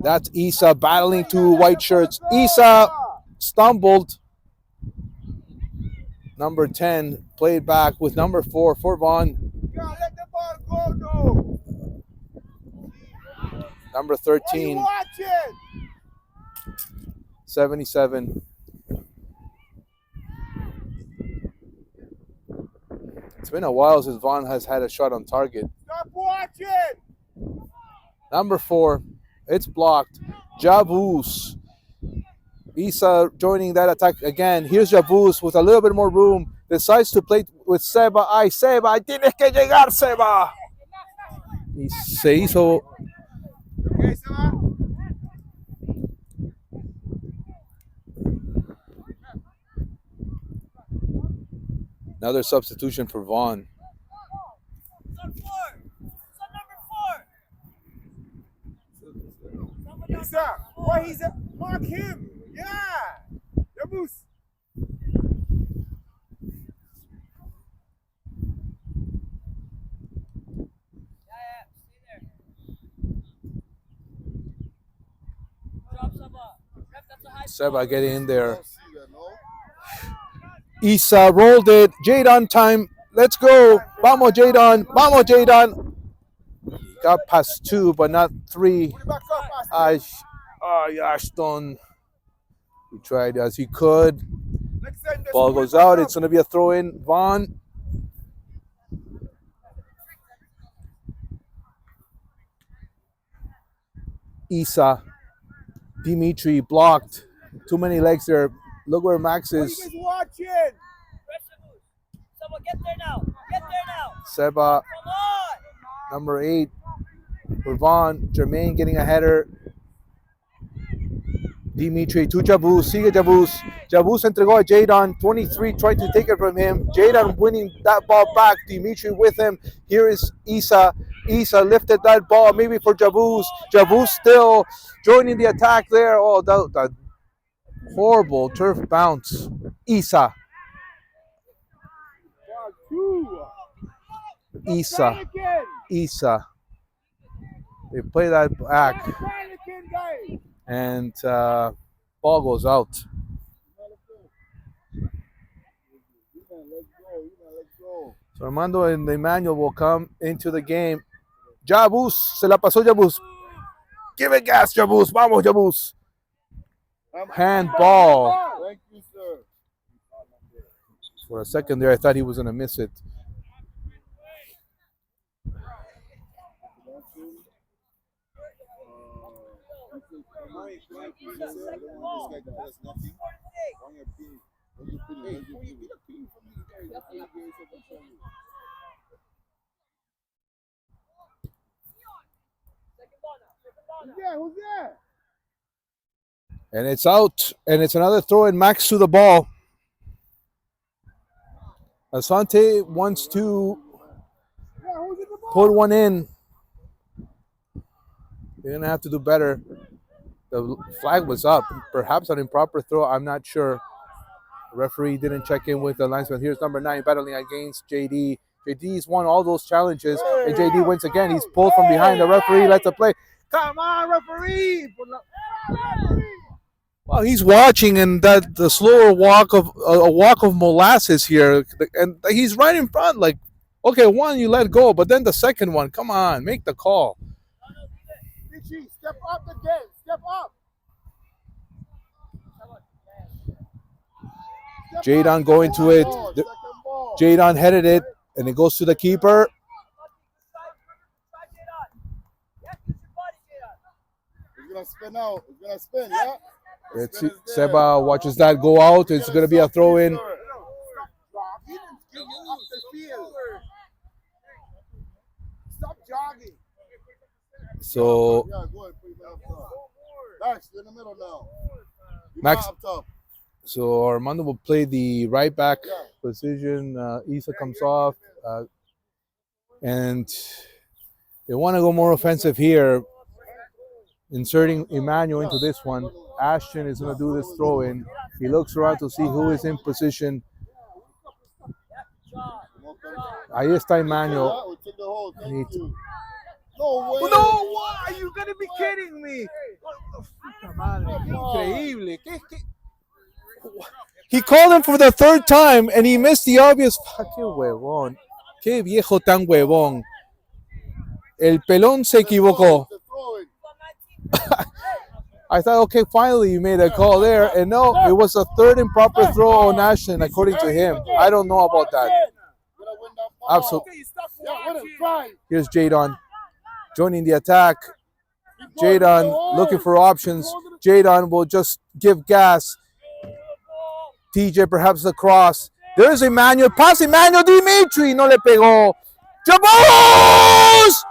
That's Isa battling two white shirts. Isa stumbled. Number 10 played back with number 4 for Vaughan. Can't let the ball go, though. Number What are you 13, watching? 77. It's been a while since Vaughan has had a shot on target. Stop watching. Number 4, it's blocked. Jabus. Isa joining that attack again. Here's Jabus with a little bit more room. Decides to play with Seba. Ay, Seba, tienes que llegar, Seba. Y se hizo Okay, Seba. Another substitution for Vaughan. Isa, why he's a mark him? Yeah, Jabus. Seba getting in there. Don't see that, no? Isa rolled it. Jadon time. Let's go. Vamos, Jadon. Vamos, Jadon. He got past 2, but not 3. Put it back up, Asante. Ashton. He tried as he could. Next time, just Ball put it goes back out. up. It's going to be a throw in. Vaughan. Isa. Dimitri blocked. Too many legs there. Look where Max What are you is. guys watching? Someone get there now. Get there now. Seba, Come on. number 8. For Vaughan. Jermaine getting a header. Dimitri to Jabus. Sigue Jabus. Jabus entregó a Jadon. 23 tried to take it from him. Jadon winning that ball back. Dimitri with him. Here is Isa. Isa lifted that ball maybe for Jabus. Jabus still joining the attack there. Oh, that horrible turf bounce. Isa. Isa. Isa. They play that back. Panicking, guys. And ball goes out. Let's go. So Armando and Emmanuel will come into the game. Jabus, se la pasó Jabus. Give it gas, Jabus. Vamos, Jabus. Handball. Thank you, sir. For a second there, I thought he was going to miss it. Who's there? And it's out. And it's another throw in. Max to the ball. Asante wants to Yeah, who's in the ball? put one in. They're going to have to do better. The flag was up. Perhaps an improper throw. I'm not sure. The referee didn't check in with the linesman. Here's number 9 battling against JD. JD's won all those challenges. And JD wins again. He's pulled from behind. The referee lets it play. Come on, referee. Well, he's watching, and that the slower walk of a walk of molasses here, and he's right in front. Like, okay, one you let go, but then the second one, come on, make the call. Richie, step up again. Step up. Jadon going to it. Second ball. Jadon headed it, and it goes to the keeper. It's gonna spin out. It's gonna spin, yeah? Let's see. Seba watches that go out. It's going to be a throw in. Stop jogging. So Yeah, go ahead. Put it up top. Max, you're in the middle now. You Max- up top. So Armando will play the right back position. Isa comes off, and they want to go more offensive here, inserting Emmanuel into this one. Ashton is going to do this throw in. He looks around to see who is in position. Ahí está Emmanuel. Yeah, we took the hole. Thank Need- you. No way. No, why? You gotta be kidding me. Increíble. He called him for the 3rd time, and he missed the obvious. ¡Qué huevón! ¡Qué viejo tan huevón! El pelón se equivocó. The throw in. I thought, okay, finally you made a call there. And no, it was a 3rd improper throw on Ashton, according to him. I don't know about that. Gonna win that ball. Absolutely. Yeah, win it. Try. Here's Jadon joining the attack. Jadon looking for options. Jadon will just give gas. TJ perhaps the cross. There's Emmanuel. Pass Emmanuel. Dimitri. No le pegó. Jabos!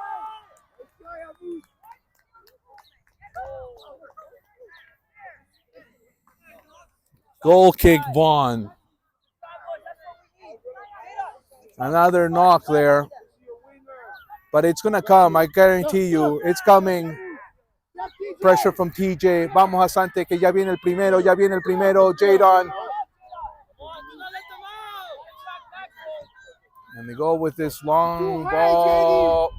Goal kick, Vaughan. Another knock there. But it's going to come. I guarantee you. It's coming. Pressure from TJ. Vamos, Asante, que ya viene el primero. Ya viene el primero. Jadon. And they go with this long ball.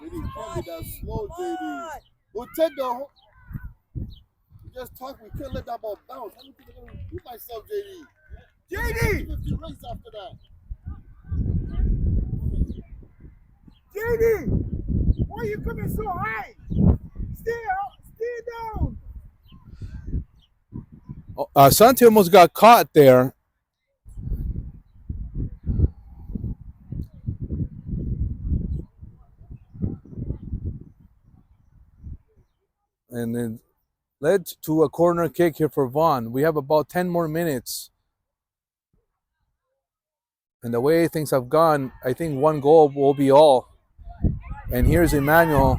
JD can't be that slow, JD. We'll take the whole. We just talked. We couldn't let that ball bounce. How do you think I'm going to do myself, JD? JD! 50 race after that. JD! Why are you coming so high? Stay down. Asante almost got caught there. And then led to a corner kick here for Vaughan. We have about 10 more minutes. And the way things have gone, I think one goal will be all. And here's Emmanuel.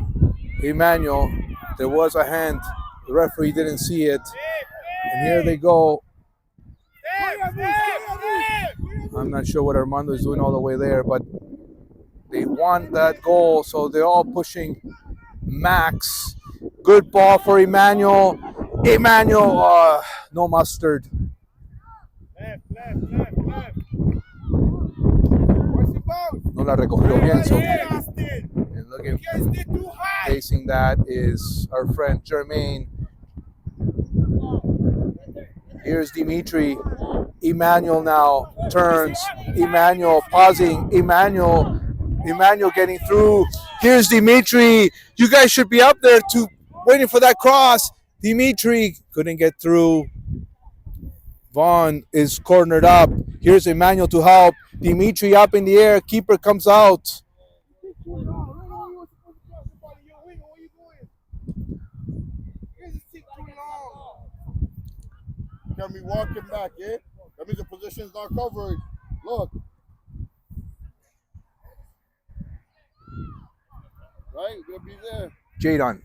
Emmanuel, there was a hand. The referee didn't see it. And here they go. I'm not sure what Armando is doing all the way there, but they want that goal, so they're all pushing Max. Good ball for Emmanuel. Emmanuel, no mustard. Left. What's the ball? No la recogió bien. So, Austin! and looking, You guys did too high! facing that is our friend Jermaine. Here's Dimitri. Emmanuel now turns. Emmanuel pausing. Emmanuel getting through. Here's Dimitri. You guys should be up there to waiting for that cross. Dimitri couldn't get through. Vaughan is cornered up. Here's Emmanuel to help. Dimitri up in the air. Keeper comes out. Can we walk him back, eh? That means the position's not covered. Look. Right? We'll be there. Jadon.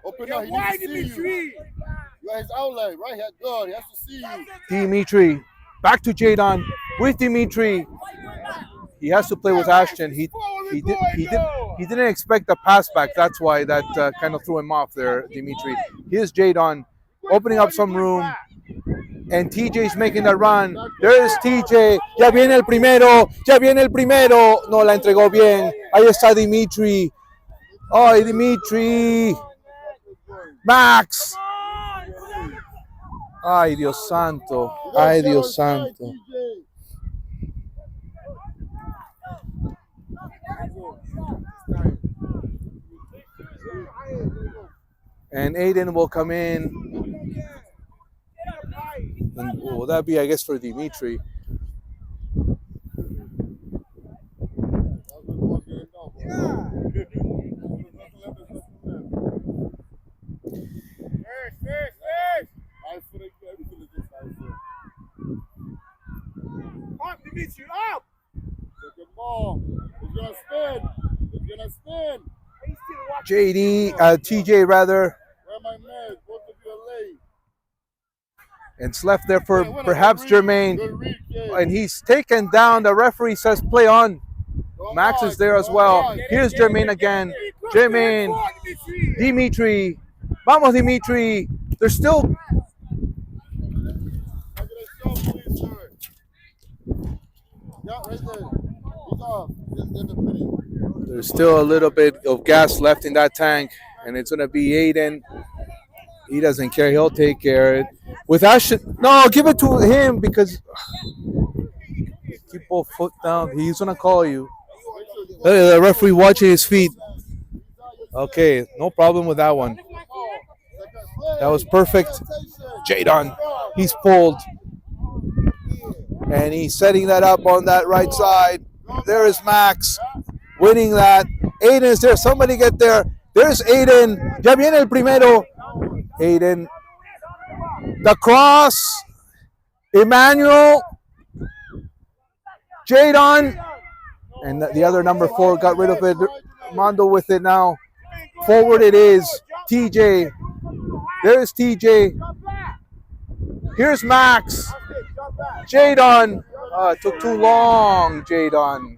Open up. He needs to see you. You got his outlet, right? Good. He has to see you. Dimitri. Back to Jadon with Dimitri. He has to play with Ashton. He didn't expect the pass back. That's why that kind of threw him off there, Dimitri. Here's Jadon opening up some room. And TJ's making the run. There's TJ. Ya viene el primero. No la entregó bien. Ahí está Dimitri. Ay, Dimitri. Max. Ay, Dios santo. Ay, Dios santo. And Aiden will come in. And will that be, I guess, for Dimitri? Up, Dimitri, up! Take the ball. It's gonna spin. TJ rather. Where my man? Both of you are late. And it's left there for perhaps Jermaine. And he's taken down. The referee says play on. Max is there as well. Here's Jermaine again. Jermaine. Dimitri. Vamos, Dimitri. They're still. There's still a little bit of gas left in that tank. And it's going to be Aiden. He doesn't care. He'll take care of it. With Ashton. No, give it to him because. Keep both foot down. He's going to call you. The referee watching his feet. Okay, no problem with that one. That was perfect. Jadon, he's pulled. And he's setting that up on that right side. There is Max winning that. Aiden is there. Somebody get there. There's Aiden. Ya viene el primero. Aiden. The cross. Emmanuel. Jadon. And the other number 4 got rid of it. Mondo with it now. Forward it is. TJ. There's TJ. Here's Max. Jadon. It took too long, Jadon.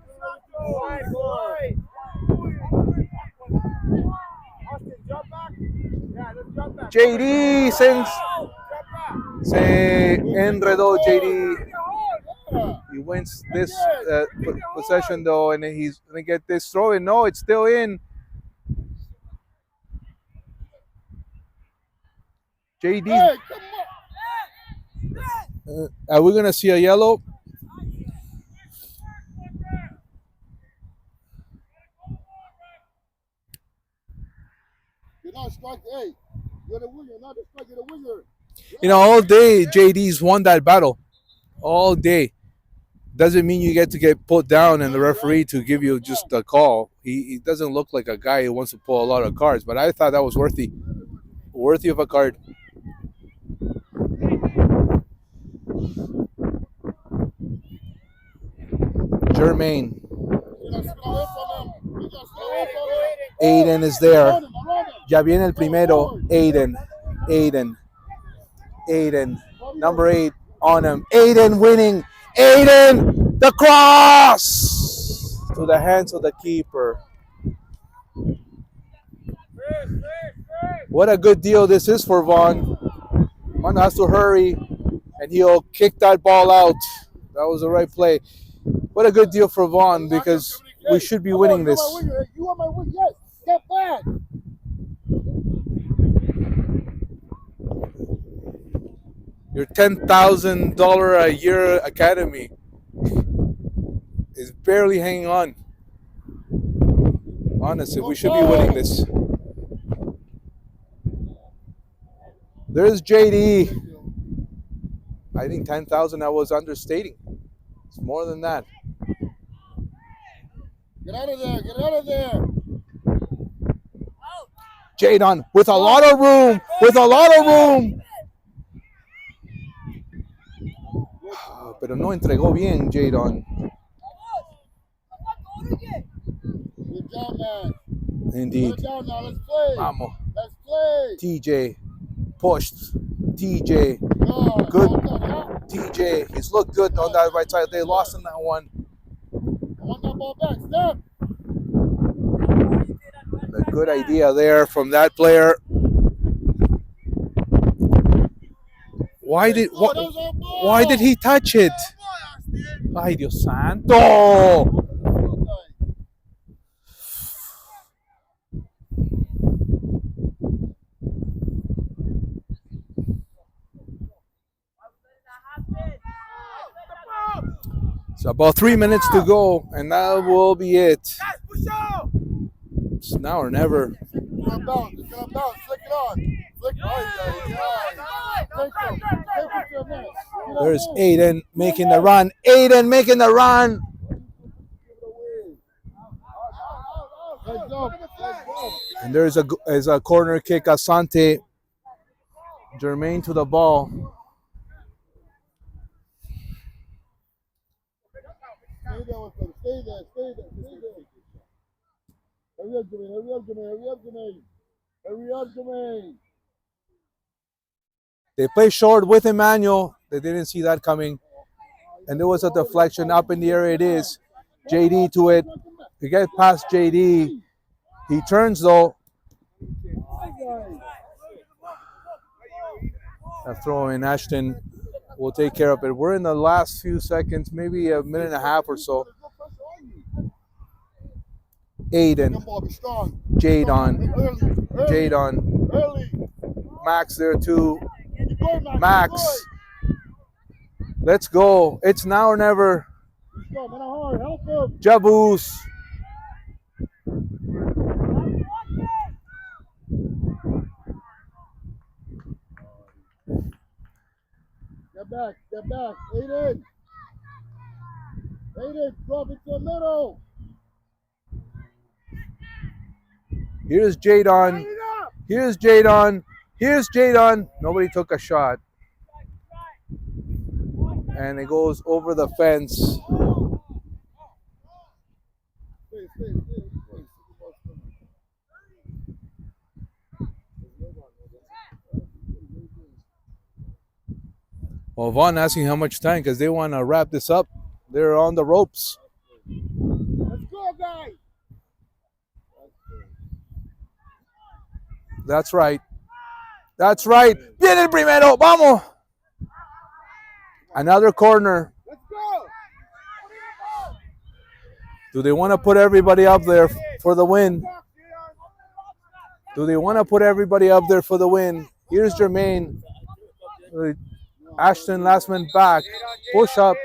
Austin, jump back. Yeah, let's jump back. JD Jump back. se enredó JD. Yeah. He wins this possession though, and he's gonna get this throw in. No, it's still in. JD, Hey, come on. are we gonna see a yellow? You're not striking. Hey, you're the winner. You're not the striker. You're the winner. You know, all day JD's won that battle. All day. Doesn't mean you get to get put down and the referee to give you just a call. He doesn't look like a guy who wants to pull a lot of cards, but I thought that was worthy of a card. Jermaine. You're not stay away from him. You're not stay away from him. Aiden is there. Around him, around him. Ya viene el primero. Aiden. Number 8 on him. Aiden winning. Aiden, the cross to the hands of the keeper. What a good deal this is for Vaughan. Vaughan has to hurry, and he'll kick that ball out. That was the right play. What a good deal for Vaughan, because we should be winning this. You are my winner. Yes. Get back. Your $10,000 a year academy is barely hanging on. Honestly, we should be winning this. There's JD. I think 10,000 I was understating. It's more than that. Get out of there. Get out of there. Jadon with a lot of room. Pero no entregó bien, Jadon. Good job, man. Indeed. Good job now. Let's play. Vamos. Let's play. TJ pushed. TJ. Good. TJ. He's looked good on that right side. They lost on that one. I want that ball back. Step. A good idea there from that player. Why did he touch it? Ay, Dios santo. So about 3 minutes to go, and that will be it. It's now or never. It's gonna bounce. It's gonna bounce. Flick it on. Flick it on. There's Aiden making the run. And there's a corner kick. Asante. Jermaine to the ball. Stay there with them. Stay there. Hurry up, Jermaine. They play short with Emmanuel. They didn't see that coming. And there was a deflection up in the area. It is. JD to it. He gets past JD. He turns though. A throw in. Ashton will take care of it. We're in the last few seconds, maybe a minute and a half or so. Aiden. Jadon. Max there too. Max. Let's go. It's now or never. Jabus. Get back. Aiden, drop it to the middle. Here's Jadon. Nobody took a shot. And it goes over the fence. Well, Vaughan asking how much time because they want to wrap this up. They're on the ropes. Let's go, guys. That's right. That's right. Viene el primero. Vamos. Another corner. Let's go. Do they want to put everybody up there for the win? Do they want to put everybody up there for the win? Here's Jermaine. Ashton, last man back. Push up.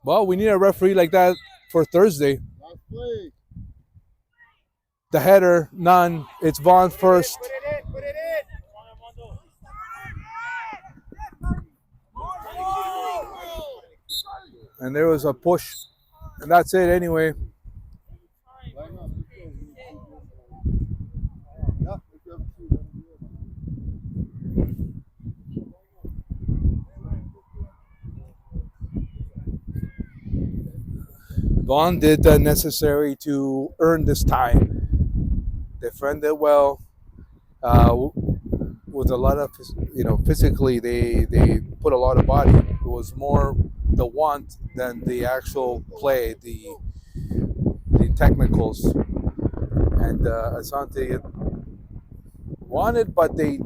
Well, we need a referee like that for Thursday. Last play. The header, none. It's Vaughan first. Put it in. Put it in. And there was a push. And that's it anyway. Line up. Yeah, if you have two, Vaughan did the necessary to earn this tie. Defended well. With a lot of, physically they put a lot of body. It was more the want than the actual play, the technicals. And Asante wanted, but they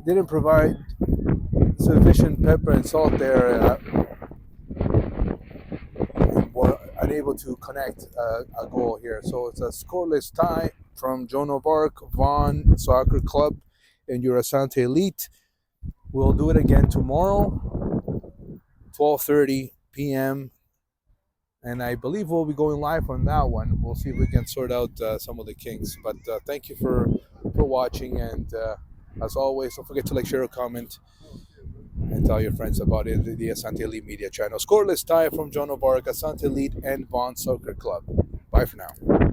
didn't provide sufficient pepper and salt there. Were unable to connect a goal here. So it's a scoreless tie from Joan of Arc, Vaughan Soccer Club, and your Asante Elite. We'll do it again tomorrow, 12:30 p.m. And I believe we'll be going live on that one. We'll see if we can sort out some of the kinks. But thank you for watching. And as always, don't forget to like, share, or comment, and tell your friends about it. The Asante Elite Media channel. Scoreless tie from Joan of Arc, Asante Elite, and Vaughan Soccer Club. Bye for now.